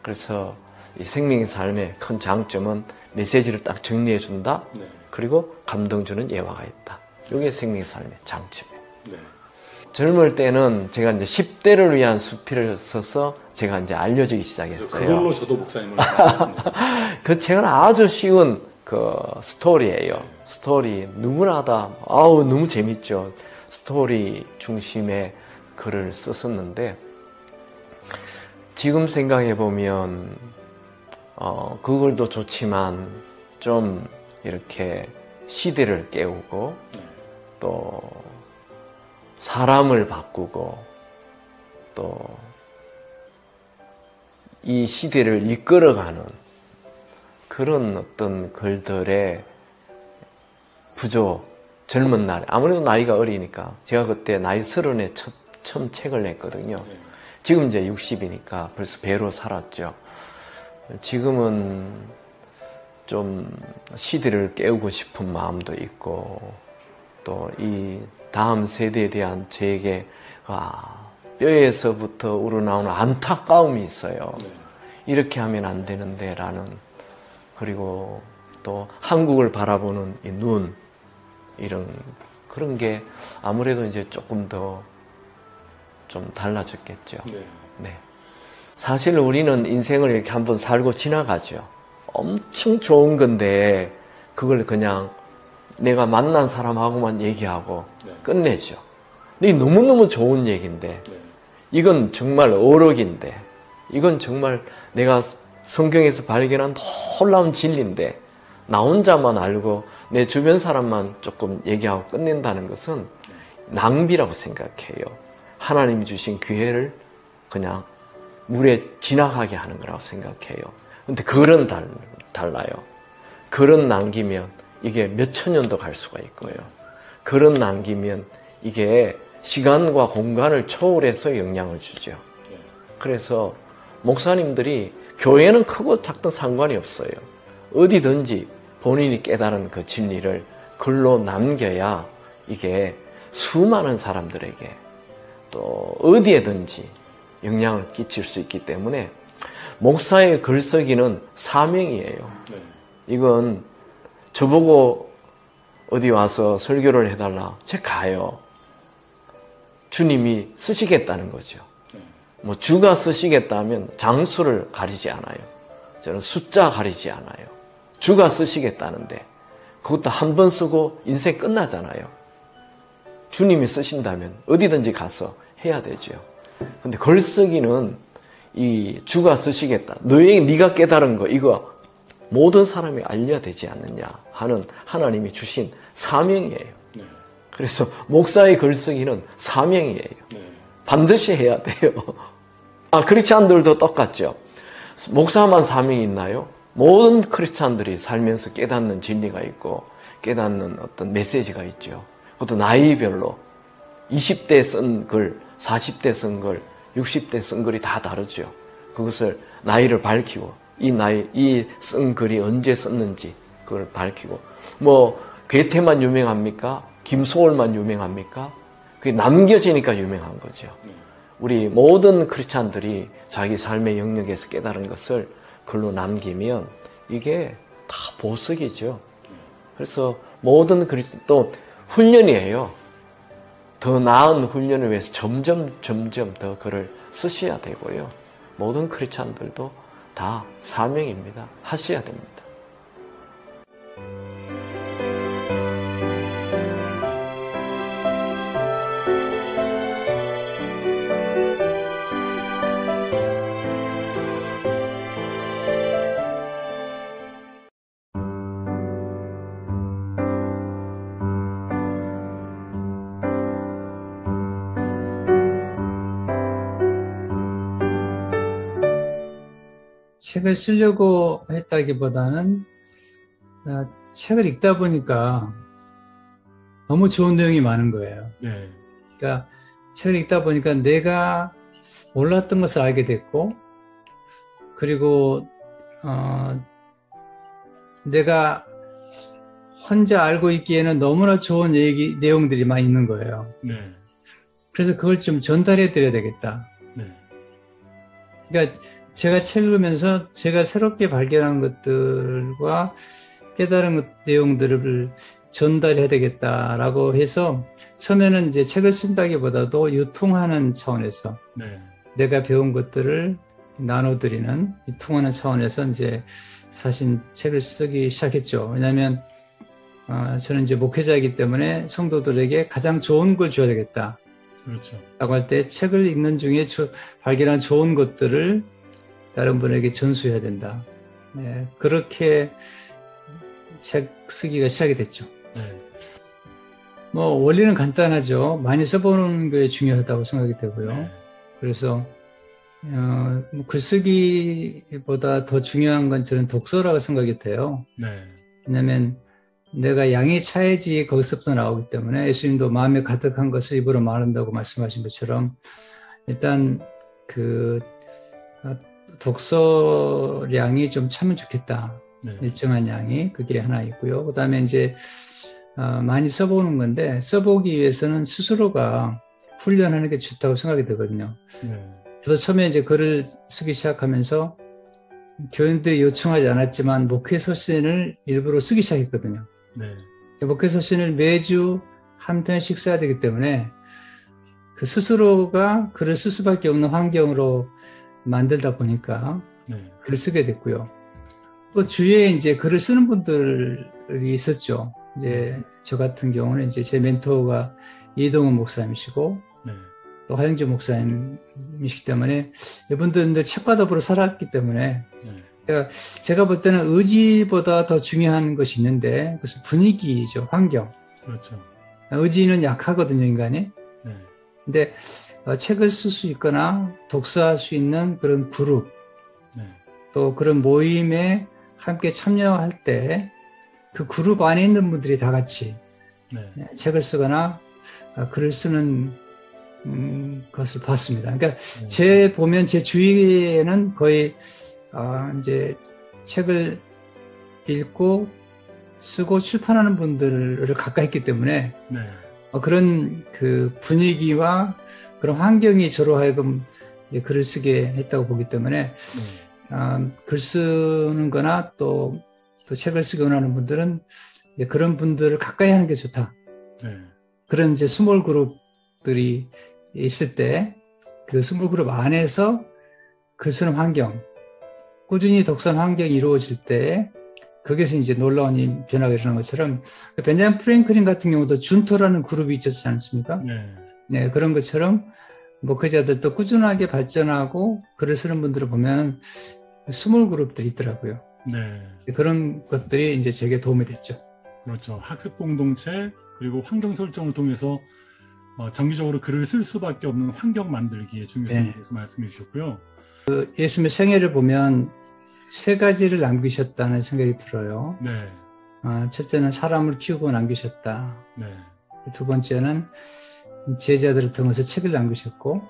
그래서 이 생명의 삶의 큰 장점은 메시지를 딱 정리해 준다. 그리고 감동 주는 예화가 있다. 이게 생명의 삶의 장점이에요. 젊을 때는 제가 이제 10대를 위한 수필을 써서 제가 이제 알려지기 시작했어요. 그걸로 저도 목사님을 만났습니다. 그 책은 아주 쉬운 그 스토리예요. 스토리 누구나 다 너무 재밌죠. 스토리 중심의 글을 썼었는데 지금 생각해 보면 그 글도 좋지만 좀 이렇게 시대를 깨우고 또 사람을 바꾸고 또 이 시대를 이끌어가는 그런 어떤 글들의 부조, 젊은 날에 아무래도 나이가 어리니까 제가 그때 나이 30에 처음 책을 냈거든요. 지금 이제 60이니까 벌써 배로 살았죠. 지금은 좀 시대를 깨우고 싶은 마음도 있고 또 이 다음 세대에 대한 제게 뼈에서부터 우러나오는 안타까움이 있어요. 이렇게 하면 안 되는데 라는 그리고 또 한국을 바라보는 이 눈 이런 그런 게 아무래도 이제 조금 더 좀 달라졌겠죠. 네. 사실 우리는 인생을 이렇게 한번 살고 지나가죠. 엄청 좋은 건데 그걸 그냥 내가 만난 사람하고만 얘기하고 끝내죠. 근데 너무너무 좋은 얘기인데 이건 정말 어록인데 이건 정말 내가 성경에서 발견한 놀라운 진리인데 나 혼자만 알고 내 주변 사람만 조금 얘기하고 끝낸다는 것은 낭비라고 생각해요. 하나님이 주신 기회를 그냥 물에 지나가게 하는 거라고 생각해요. 근데 글은 달라요. 글은 남기면 이게 몇천 년도 갈 수가 있고요. 글은 남기면 이게 시간과 공간을 초월해서 영향을 주죠. 그래서 목사님들이 교회는 크고 작든 상관이 없어요. 어디든지 본인이 깨달은 그 진리를 글로 남겨야 이게 수많은 사람들에게 또 어디에든지 영향을 끼칠 수 있기 때문에 목사의 글쓰기는 사명이에요. 이건 저보고 어디 와서 설교를 해달라. 제가 가요. 주님이 쓰시겠다는 거죠. 뭐 주가 쓰시겠다면 장수를 가리지 않아요. 저는 숫자 가리지 않아요. 주가 쓰시겠다는데 그것도 한 번 쓰고 인생 끝나잖아요. 주님이 쓰신다면 어디든지 가서 해야 되죠. 근데 글쓰기는 이 주가 쓰시겠다. 네가 깨달은 거 이거 모든 사람이 알려야 되지 않느냐 하는 하나님이 주신 사명이에요. 그래서 목사의 글쓰기는 사명이에요. 반드시 해야 돼요. 크리스찬들도 똑같죠. 목사만 사명이 있나요? 모든 크리스찬들이 살면서 깨닫는 진리가 있고 깨닫는 어떤 메시지가 있죠. 그것도 나이별로 20대 쓴 글, 40대 쓴 글, 60대 쓴 글이 다 다르죠. 그것을 나이를 밝히고 이 쓴 글이 언제 썼는지 그걸 밝히고 뭐 괴테만 유명합니까? 김소월만 유명합니까? 그게 남겨지니까 유명한 거죠. 우리 모든 크리스찬들이 자기 삶의 영역에서 깨달은 것을 글로 남기면 이게 다 보석이죠. 그래서 모든 또 훈련이에요. 더 나은 훈련을 위해서 점점 더 글을 쓰셔야 되고요. 모든 크리스찬들도 다 사명입니다. 하셔야 됩니다. 책을 쓰려고 했다기보다는 책을 읽다 보니까 너무 좋은 내용이 많은 거예요. 네. 그러니까 책을 읽다 보니까 내가 몰랐던 것을 알게 됐고, 그리고 내가 혼자 알고 있기에는 너무나 좋은 내용들이 많이 있는 거예요. 네. 그래서 그걸 좀 전달해 드려야 되겠다. 네. 그러니까 제가 책을 읽으면서 제가 새롭게 발견한 것들과 깨달은 내용들을 전달해야 되겠다라고 해서 처음에는 이제 책을 쓴다기보다도 유통하는 차원에서 네. 내가 배운 것들을 나눠드리는 유통하는 차원에서 이제 사실 책을 쓰기 시작했죠. 왜냐하면 저는 이제 목회자이기 때문에 성도들에게 가장 좋은 걸 줘야 되겠다. 그렇죠. 라고 할 때 책을 읽는 중에 발견한 좋은 것들을 다른 분에게 전수해야 된다. 네, 그렇게 책 쓰기가 시작이 됐죠. 네. 뭐 원리는 간단하죠. 많이 써보는 게 중요하다고 생각이 되고요. 네. 그래서 글쓰기보다 더 중요한 건 저는 독서라고 생각이 돼요. 네. 왜냐하면 내가 양이 차야지 거기서부터 나오기 때문에 예수님도 마음에 가득한 것을 입으로 말한다고 말씀하신 것처럼 일단 그 독서량이 좀 차면 좋겠다. 네. 일정한 양이 그게 하나 있고요. 그 다음에 이제 많이 써보는 건데 써보기 위해서는 스스로가 훈련하는 게 좋다고 생각이 되거든요. 네. 저도 처음에 이제 글을 쓰기 시작하면서 교인들이 요청하지 않았지만 목회서신을 일부러 쓰기 시작했거든요. 네. 목회서신을 매주 한 편씩 써야 되기 때문에 그 스스로가 글을 쓸 수밖에 없는 환경으로 만들다 보니까 네. 글을 쓰게 됐고요. 또 주위에 이제 글을 쓰는 분들이 있었죠. 이제 저 같은 경우는 이제 제 멘토가 이동훈 목사님이시고 네. 또 화영주 목사님이시기 때문에 이분들 책과 더불어 살았기 때문에 네. 제가 볼 때는 의지보다 더 중요한 것이 있는데 그것은 분위기죠. 환경. 그렇죠. 의지는 약하거든요, 인간이. 네. 근데 책을 쓸 수 있거나 독서할 수 있는 그런 그룹, 네. 또 그런 모임에 함께 참여할 때 그 그룹 안에 있는 분들이 다 같이 네. 책을 쓰거나 글을 쓰는 것을 봤습니다. 그러니까 보면 제 주위에는 거의 이제 책을 읽고 쓰고 출판하는 분들을 가까이 있기 때문에 네. 그런 그 분위기와 그런 환경이 저로 하여금 글을 쓰게 했다고 보기 때문에 글 쓰는 거나 또 책을 쓰기 원하는 분들은 그런 분들을 가까이 하는 게 좋다. 네. 그런 이제 스몰 그룹들이 있을 때 그 스몰 그룹 안에서 글 쓰는 환경, 꾸준히 독서하는 환경이 이루어질 때 거기서 이제 놀라운 변화가 일어나는 것처럼 벤자민 프랭클린 같은 경우도 준토라는 그룹이 있었지 않습니까? 네. 네, 그런 것처럼 목회자들도 꾸준하게 발전하고 글을 쓰는 분들을 보면 스몰 그룹들이 있더라고요. 네. 그런 것들이 이제 제게 도움이 됐죠. 그렇죠. 학습 공동체 그리고 환경 설정을 통해서 정기적으로 글을 쓸 수밖에 없는 환경 만들기의 중요성에 대해서 말씀해 주셨고요. 예수님의 생애를 보면 세 가지를 남기셨다는 생각이 들어요. 네. 첫째는 사람을 키우고 남기셨다. 네. 두 번째는 제자들을 통해서 책을 남기셨고,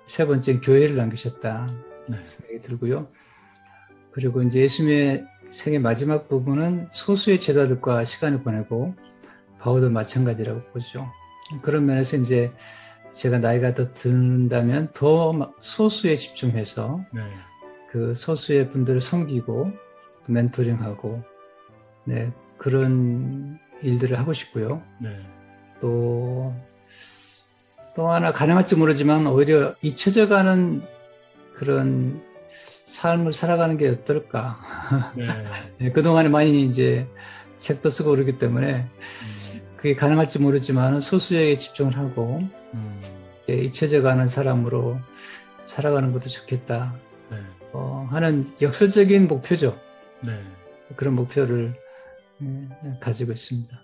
세 번째는 교회를 남기셨다. 네. 생각이 들고요. 그리고 이제 예수님의 생애 마지막 부분은 소수의 제자들과 시간을 보내고, 바울도 마찬가지라고 보죠. 그런 면에서 이제 제가 나이가 더 든다면 더 소수에 집중해서 네. 그 소수의 분들을 섬기고 멘토링하고 네, 그런 일들을 하고 싶고요. 네. 또 하나 가능할지 모르지만 오히려 잊혀져가는 그런 삶을 살아가는 게 어떨까. 네. 네, 그동안에 많이 이제 책도 쓰고 그러기 때문에 그게 가능할지 모르지만 소수에게 집중을 하고 잊혀져가는 사람으로 살아가는 것도 좋겠다. 네. 하는 역설적인 목표죠. 네. 그런 목표를 가지고 있습니다.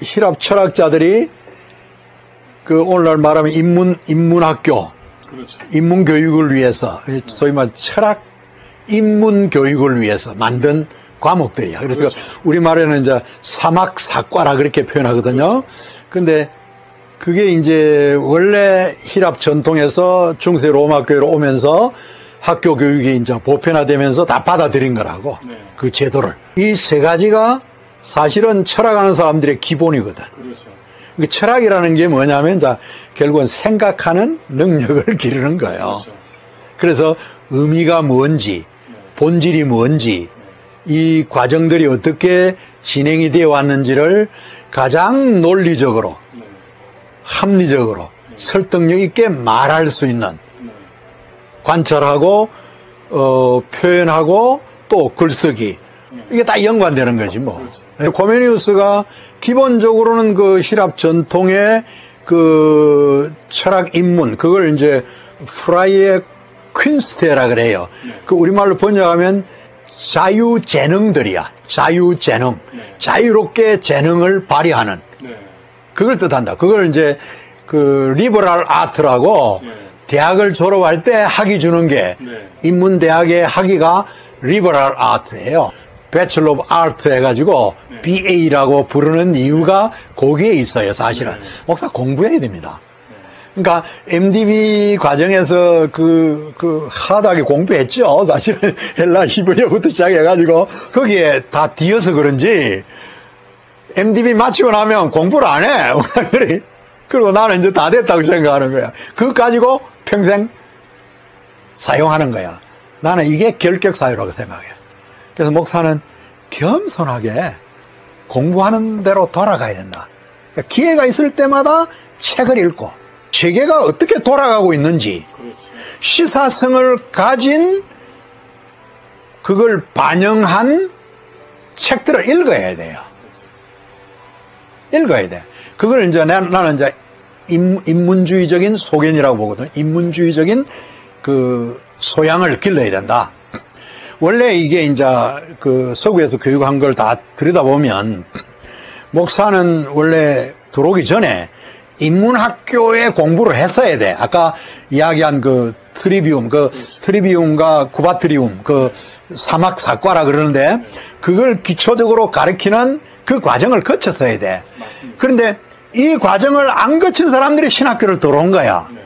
히랍 철학자들이 그 오늘날 말하면 인문학교, 그렇죠. 인문교육을 위해서, 소위 말 철학 인문교육을 위해서 만든 과목들이야. 그래서 그렇죠. 우리말에는 이제 사막사과라 그렇게 표현하거든요. 근데 그게 이제 원래 히랍 전통에서 중세 로마 교회로 오면서 학교 교육이 이제 보편화되면서 다 받아들인 거라고. 네. 그 제도를. 이 세 가지가 사실은 철학하는 사람들의 기본이거든. 그렇죠. 그 철학이라는 게 뭐냐면 자 결국은 생각하는 능력을 기르는 거예요. 그렇죠. 그래서 의미가 뭔지, 본질이 뭔지, 이 과정들이 어떻게 진행이 되어 왔는지를 가장 논리적으로, 네. 합리적으로, 설득력 있게 말할 수 있는, 네. 관찰하고, 표현하고, 또 글쓰기. 이게 다 연관되는 거지, 뭐. 그렇죠. 코메니우스가 기본적으로는 그 히랍 전통의 그 철학 입문, 그걸 이제 프라이의 퀸스테라 그래요. 네. 그 우리말로 번역하면 자유재능들이야. 자유재능. 네. 자유롭게 재능을 발휘하는. 네. 그걸 뜻한다. 그걸 이제 그 리버럴 아트라고 네. 대학을 졸업할 때 학위 주는 게 네. 인문대학의 학위가 리버럴 아트예요. 배첼러 오브 아트 해가지고 네. BA라고 부르는 이유가 거기에 있어요, 사실은. 네. 목사 공부해야 됩니다. 그러니까 MDB 과정에서 하다하게 공부했죠. 사실은 헬라 히브리어부터 시작해가지고 거기에 다 뒤어서 그런지 MDB 마치고 나면 공부를 안 해. 그리고 나는 이제 다 됐다고 생각하는 거야. 그거 가지고 평생 사용하는 거야. 나는 이게 결격 사유라고 생각해. 그래서 목사는 겸손하게 공부하는 대로 돌아가야 된다. 그러니까 기회가 있을 때마다 책을 읽고 세계가 어떻게 돌아가고 있는지 그렇죠. 시사성을 가진 그걸 반영한 책들을 읽어야 돼요. 읽어야 돼. 그걸 이제 나는 이제 인문주의적인 소견이라고 보거든. 인문주의적인 그 소양을 길러야 된다. 원래 이게 이제 그 서구에서 교육한 걸 다 들여다보면 목사는 원래 들어오기 전에 인문학교에 공부를 했어야 돼. 아까 이야기한 그 트리비움과 구바트리움, 그 사막사과라 그러는데 그걸 기초적으로 가르치는 그 과정을 거쳤어야 돼. 맞습니다. 그런데 이 과정을 안 거친 사람들이 신학교를 들어온 거야. 네.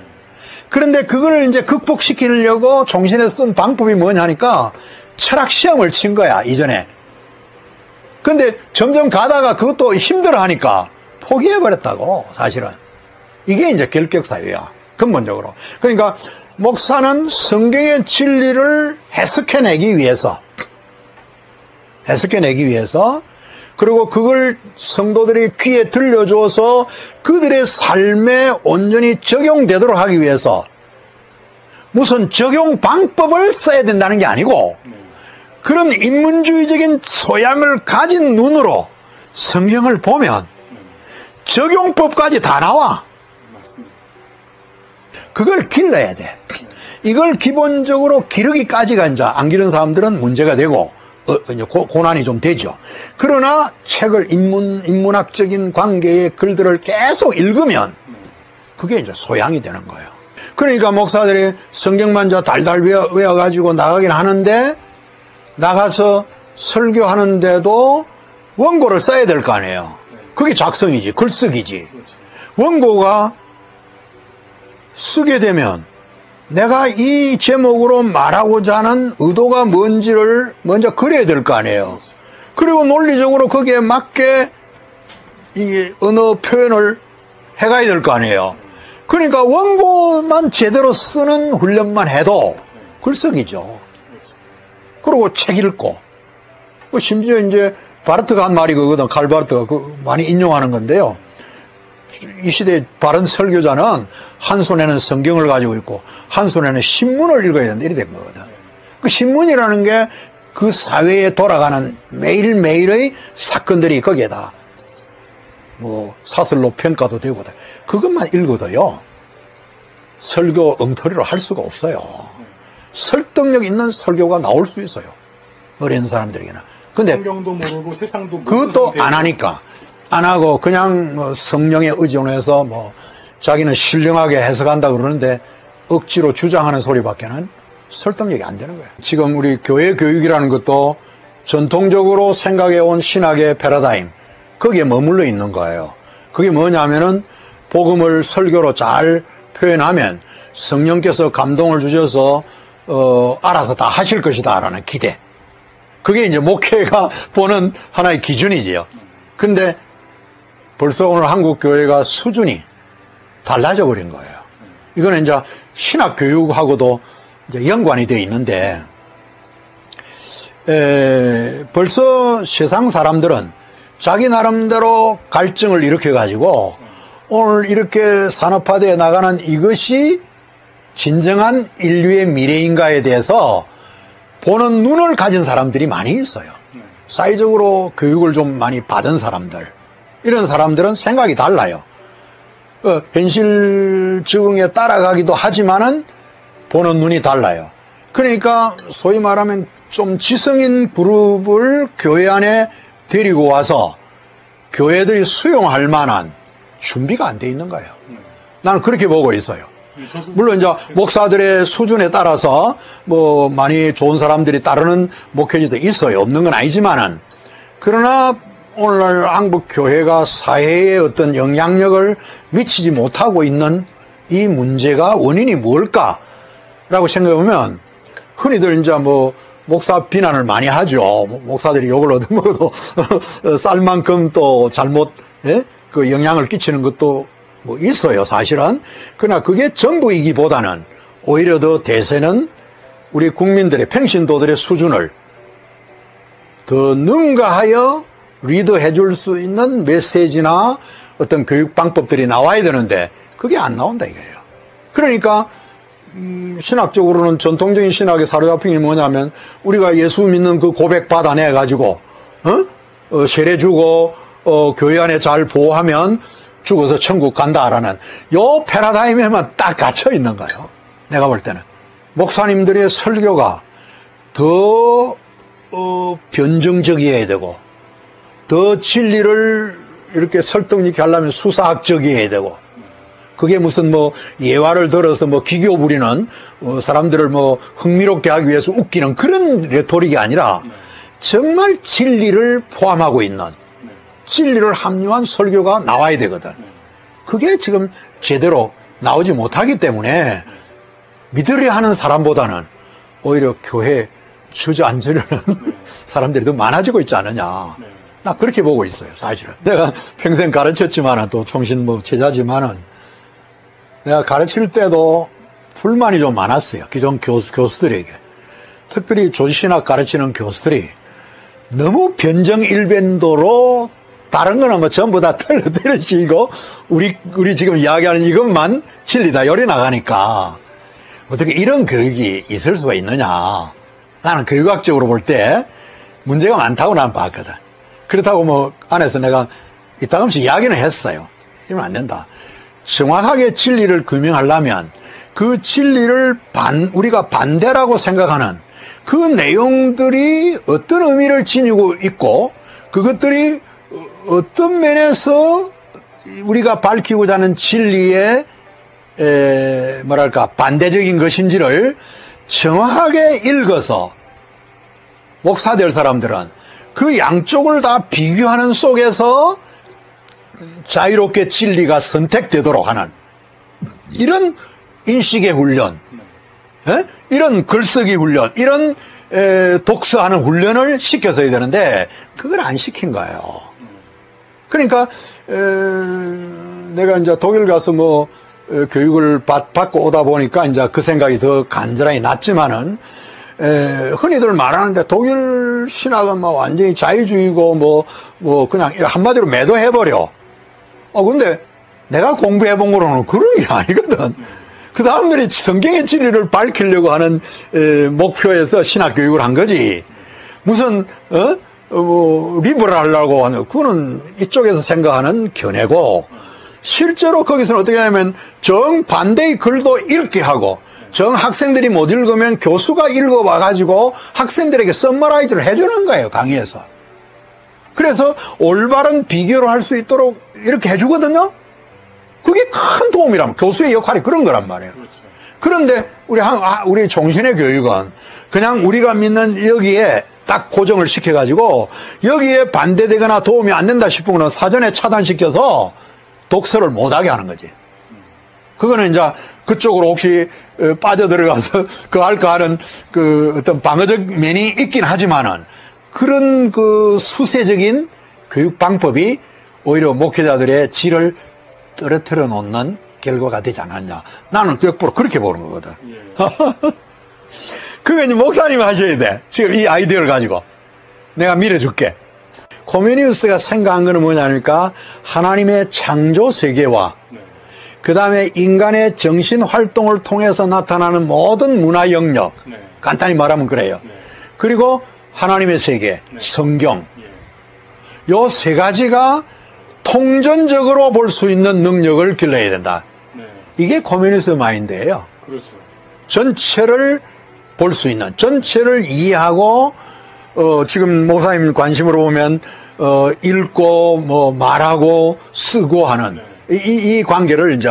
그런데 그걸 이제 극복시키려고 종신에 쓴 방법이 뭐냐니까 철학 시험을 친 거야, 이전에. 근데 점점 가다가 그것도 힘들어 하니까 포기해버렸다고, 사실은. 이게 이제 결격사유야, 근본적으로. 그러니까 목사는 성경의 진리를 해석해내기 위해서, 그리고 그걸 성도들이 귀에 들려줘서 그들의 삶에 온전히 적용되도록 하기 위해서 무슨 적용 방법을 써야 된다는 게 아니고 그런 인문주의적인 소양을 가진 눈으로 성경을 보면 적용법까지 다 나와. 그걸 길러야 돼. 이걸 기본적으로 기르기까지가 이제 안 기른 사람들은 문제가 되고 이제 고난이 좀 되죠. 그러나 책을 인문학적인 관계의 글들을 계속 읽으면 그게 이제 소양이 되는 거예요. 그러니까 목사들이 성경만 달달 외워가지고 나가긴 하는데 나가서 설교하는데도 원고를 써야 될 거 아니에요. 그게 작성이지, 글쓰기지. 원고가 쓰게 되면 내가 이 제목으로 말하고자 하는 의도가 뭔지를 먼저 그려야 될 거 아니에요. 그리고 논리적으로 거기에 맞게 이 언어 표현을 해가야 될 거 아니에요. 그러니까 원고만 제대로 쓰는 훈련만 해도 글쓰기죠. 그리고 책 읽고. 심지어 이제 바르트가 한 말이 그거거든. 칼 바르트가 많이 인용하는 건데요. 이 시대의 바른 설교자는 한 손에는 성경을 가지고 있고 한 손에는 신문을 읽어야 된다. 이렇게 된 거거든. 그 신문이라는 게 그 사회에 돌아가는 매일매일의 사건들이 거기에다 뭐 사설로 평가도 되고 그것만 읽어도요 설교 엉터리로 할 수가 없어요. 설득력 있는 설교가 나올 수 있어요. 어린 사람들에게는. 근데 성경도 모르고 세상도 모르고 그것도 안 하니까 안 하고 그냥 뭐 성령에 의존해서 뭐 자기는 신령하게 해석한다 그러는데 억지로 주장하는 소리밖에는 설득력이 안 되는 거예요. 지금 우리 교회 교육이라는 것도 전통적으로 생각해온 신학의 패러다임, 거기에 머물러 있는 거예요. 그게 뭐냐면은 복음을 설교로 잘 표현하면 성령께서 감동을 주셔서 알아서 다 하실 것이다 라는 기대. 그게 이제 목회가 보는 하나의 기준이지요. 근데 벌써 오늘 한국 교회가 수준이 달라져 버린 거예요. 이거는 이제 신학 교육하고도 이제 연관이 되어 있는데, 벌써 세상 사람들은 자기 나름대로 갈증을 일으켜가지고 오늘 이렇게 산업화되어 나가는 이것이 진정한 인류의 미래인가에 대해서 보는 눈을 가진 사람들이 많이 있어요. 사회적으로 교육을 좀 많이 받은 사람들, 이런 사람들은 생각이 달라요. 현실 적응에 따라가기도 하지만은 보는 눈이 달라요. 그러니까 소위 말하면 좀 지성인 그룹을 교회 안에 데리고 와서 교회들이 수용할 만한 준비가 안 돼 있는 거예요. 나는 그렇게 보고 있어요. 물론 이제 목사들의 수준에 따라서 뭐 많이 좋은 사람들이 따르는 목회자도 있어요. 없는 건 아니지만은, 그러나 오늘날 한국 교회가 사회에 어떤 영향력을 미치지 못하고 있는 이 문제가 원인이 뭘까라고 생각해보면, 흔히들 이제 뭐 목사 비난을 많이 하죠. 목사들이 욕을 얻어먹어도 쌀 만큼 또 잘못 그 영향을 끼치는 것도 뭐 있어요, 사실은. 그러나 그게 전부이기보다는 오히려 더 대세는 우리 국민들의, 평신도들의 수준을 더 능가하여 리드해 줄 수 있는 메시지나 어떤 교육 방법들이 나와야 되는데 그게 안 나온다 이거예요. 그러니까 신학적으로는 전통적인 신학의 사로잡힌 게 뭐냐면, 우리가 예수 믿는 그 고백 받아내 가지고 세례 주고 교회 안에 잘 보호하면 죽어서 천국 간다라는 요 패러다임에만 딱 갇혀 있는 거예요. 내가 볼 때는 목사님들의 설교가 더 변증적이어야 되고, 더 진리를 이렇게 설득 있게 하려면 수사학적이어야 되고, 그게 무슨 뭐 예화를 들어서 뭐 기교 부리는 사람들을 뭐 흥미롭게 하기 위해서 웃기는 그런 레토릭이 아니라 정말 진리를 포함하고 있는, 진리를 함유한 설교가 나와야 되거든. 그게 지금 제대로 나오지 못하기 때문에 믿으려 하는 사람보다는 오히려 교회 주저앉으려는 사람들이 더 많아지고 있지 않느냐. 나 그렇게 보고 있어요, 사실은. 내가 평생 가르쳤지만은, 또 총신 뭐 제자지만은, 내가 가르칠 때도 불만이 좀 많았어요. 기존 교수들에게. 특별히 조지신학 가르치는 교수들이 너무 변정일변도로 다른 거는 뭐 전부 다 틀어뜨리시고 우리 지금 이야기하는 이것만 진리다 요리 나가니까 어떻게 이런 교육이 있을 수가 있느냐. 나는 교육학적으로 볼 때 문제가 많다고 난 봤거든. 그렇다고 뭐 안에서 내가 이따금씩 이야기는 했어요. 이러면 안 된다. 정확하게 진리를 규명하려면 그 진리를 우리가 반대라고 생각하는 그 내용들이 어떤 의미를 지니고 있고, 그것들이 어떤 면에서 우리가 밝히고자 하는 진리의 뭐랄까 반대적인 것인지를 정확하게 읽어서 목사 될 사람들은 그 양쪽을 다 비교하는 속에서 자유롭게 진리가 선택되도록 하는 이런 인식의 훈련, 이런 글쓰기 훈련, 이런 독서하는 훈련을 시켜서야 되는데 그걸 안 시킨 거예요. 그러니까 내가 이제 독일 가서 뭐 교육을 받고 오다 보니까 이제 그 생각이 더 간절하게 났지만은, 흔히들 말하는데 독일 신학은 뭐 완전히 자유주의고 뭐 그냥 한마디로 매도해버려. 근데 내가 공부해본 거로는 그런 게 아니거든. 그 사람들이 성경의 진리를 밝히려고 하는 목표에서 신학 교육을 한 거지. 무슨 리버를 하려고 하는, 그거는 이쪽에서 생각하는 견해고, 실제로 거기서는 어떻게 하냐면 정반대의 글도 읽게 하고, 정 학생들이 못 읽으면 교수가 읽어봐가지고 학생들에게 썸머라이즈를 해주는 거예요, 강의에서. 그래서 올바른 비교를 할 수 있도록 이렇게 해주거든요. 그게 큰 도움이라면 교수의 역할이 그런 거란 말이에요. 그렇죠. 그런데 우리 종신의 교육은 그냥 우리가 믿는 여기에 딱 고정을 시켜가지고 여기에 반대되거나 도움이 안 된다 싶으면 사전에 차단시켜서 독서를 못하게 하는 거지. 그거는 이제 그쪽으로 혹시 빠져들어가서 그 할까 하는 그 어떤 방어적 면이 있긴 하지만은 그런 그 수세적인 교육 방법이 오히려 목회자들의 질을 떨어뜨려 놓는 결과가 되지 않았냐. 나는 역부로 그렇게 보는 거거든. 그거 이제 목사님이 하셔야 돼. 지금 이 아이디어를 가지고. 내가 밀어줄게. 코메니우스가 생각한 거는 뭐냐니까 하나님의 창조 세계와 그 다음에 인간의 정신 활동을 통해서 나타나는 모든 문화 영역. 간단히 말하면 그래요. 그리고 하나님의 세계, 성경. 요 세 가지가 통전적으로 볼 수 있는 능력을 길러야 된다. 이게 코메니우스 마인드예요. 그렇죠. 전체를 볼 수 있는, 전체를 이해하고 지금 목사님 관심으로 보면 읽고 뭐 말하고 쓰고 하는 이 관계를 이제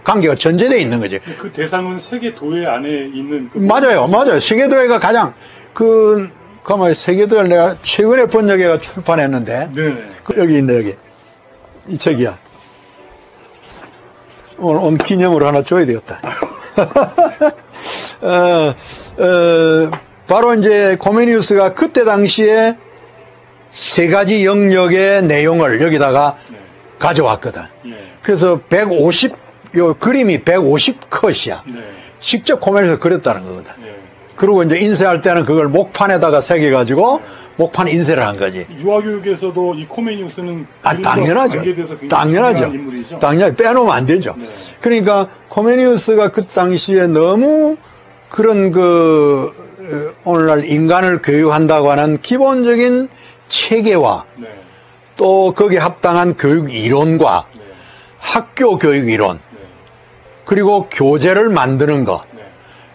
관계가 전제되어 있는 거지. 그 대상은 세계도회 안에 있는 맞아요. 세계도회가 가장 가만히 세계도회를 내가 최근에 번역해가 출판했는데 여기 있네. 여기 이 책이야. 오늘 기념으로 하나 줘야 되겠다. 바로 이제 코메니우스가 그때 당시에 세 가지 영역의 내용을 여기다가 가져왔거든. 그래서 요 그림이 150컷이야. 직접 코메니우스가 그렸다는 거거든. 그리고 이제 인쇄할 때는 그걸 목판에다가 새겨가지고 목판 인쇄를 한 거지. 유아교육에서도 이 코메니우스는 당연하죠. 당연하죠. 당연히 빼놓으면 안 되죠. 그러니까 코메니우스가 그 당시에 너무 그런 오늘날 인간을 교육한다고 하는 기본적인 체계와 또 거기에 합당한 교육 이론과 학교 교육 이론 그리고 교재를 만드는 것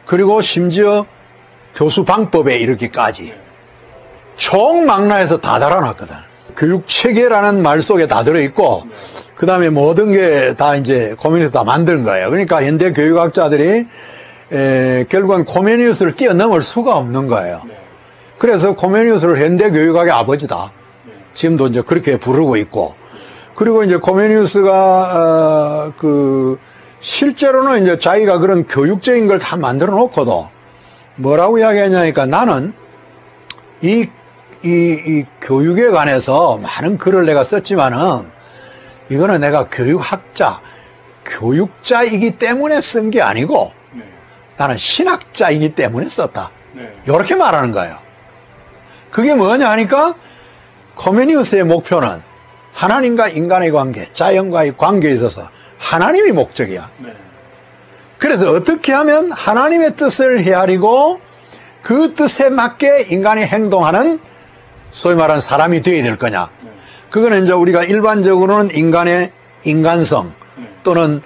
그리고 심지어 교수 방법에 이르기까지 총망라해서 다 달아놨거든. 교육 체계라는 말 속에 다 들어있고 그 다음에 모든 게 다 이제 코메니우스 다 만든 거예요. 그러니까 현대 교육학자들이 결국은 코메니우스를 뛰어넘을 수가 없는 거예요. 그래서 코메니우스를 현대 교육학의 아버지다. 지금도 이제 그렇게 부르고 있고. 그리고 이제 코메니우스가 실제로는 이제 자기가 그런 교육적인 걸 다 만들어 놓고도 뭐라고 이야기했냐니까 나는 이 교육에 관해서 많은 글을 내가 썼지만은 이거는 내가 교육자이기 때문에 쓴 게 아니고 나는 신학자이기 때문에 썼다. 이렇게 말하는 거예요. 그게 뭐냐 하니까 코메니우스의 목표는 하나님과 인간의 관계, 자연과의 관계에 있어서 하나님이 목적이야. 그래서 어떻게 하면 하나님의 뜻을 헤아리고 그 뜻에 맞게 인간이 행동하는 소위 말하는 사람이 되어야 될 거냐. 그거는 이제 우리가 일반적으로는 인간의 인간성 또는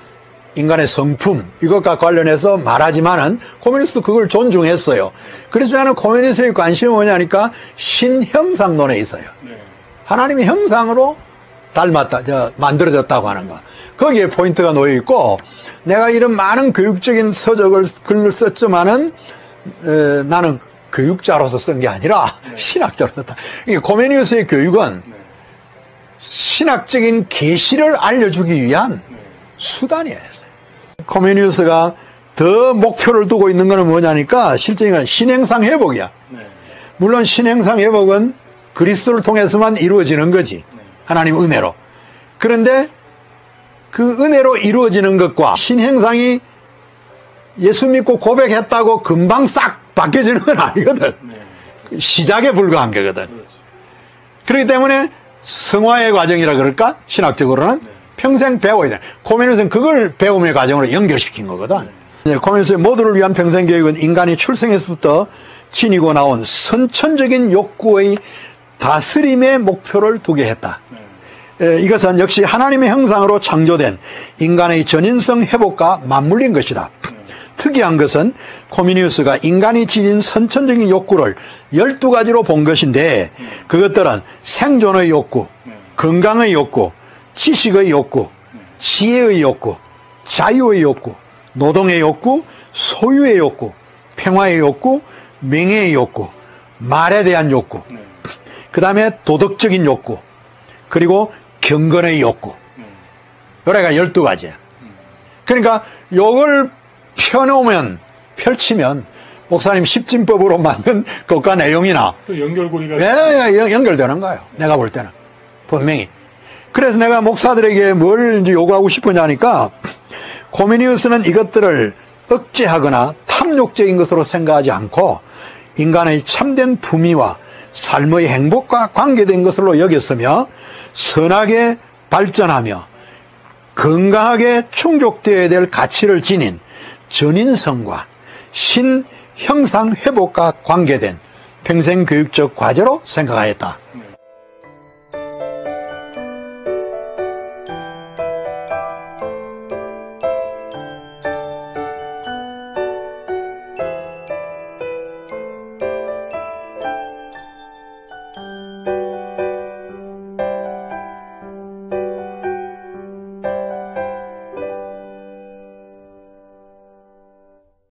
인간의 성품 이것과 관련해서 말하지만은 코메니우스도 그걸 존중했어요. 그래서 저는 코메니우스의 관심이 뭐냐니까 신형상론에 있어요. 하나님의 형상으로 만들어졌다고 하는 거. 거기에 포인트가 놓여 있고 내가 이런 많은 교육적인 글을 썼지만은 나는 교육자로서 쓴 게 아니라 신학자로서 썼다. 이게 코메니우스의 교육은 신학적인 계시를 알려주기 위한 수단이에요. 코메니우스가 더 목표를 두고 있는 것은 뭐냐니까 실제는 신행상 회복이야. 물론 신행상 회복은 그리스도를 통해서만 이루어지는 거지. 하나님 은혜로. 그런데 그 은혜로 이루어지는 것과 신행상이 예수 믿고 고백했다고 금방 싹 바뀌어지는 건 아니거든. 시작에 불과한 거거든. 그렇기 때문에 성화의 과정이라 그럴까? 신학적으로는 평생 배워야 돼. 코메니우스는 그걸 배움의 과정으로 연결시킨 거거든. 코메니우스의 모두를 위한 평생교육은 인간이 출생에서부터 지니고 나온 선천적인 욕구의 다스림의 목표를 두게 했다. 이것은 역시 하나님의 형상으로 창조된 인간의 전인성 회복과 맞물린 것이다. 특이한 것은 코미니우스가 인간이 지닌 선천적인 욕구를 12가지로 본 것인데 그것들은 생존의 욕구, 건강의 욕구, 지식의 욕구, 지혜의 욕구, 자유의 욕구, 노동의 욕구, 소유의 욕구, 평화의 욕구, 명예의 욕구, 말에 대한 욕구, 그 다음에 도덕적인 욕구, 그리고 경건의 욕구. 요래가 12가지야. 그러니까 요걸 펼치면 목사님 십진법으로 만든 것과 내용이나 또 연결고리가 연결되는 거예요. 내가 볼 때는 분명히. 그래서 내가 목사들에게 뭘 이제 요구하고 싶으냐니까 코미니우스는 이것들을 억제하거나 탐욕적인 것으로 생각하지 않고 인간의 참된 품위와 삶의 행복과 관계된 것으로 여겼으며 선하게 발전하며 건강하게 충족되어야 될 가치를 지닌 전인성과 신형상 회복과 관계된 평생 교육적 과제로 생각하였다.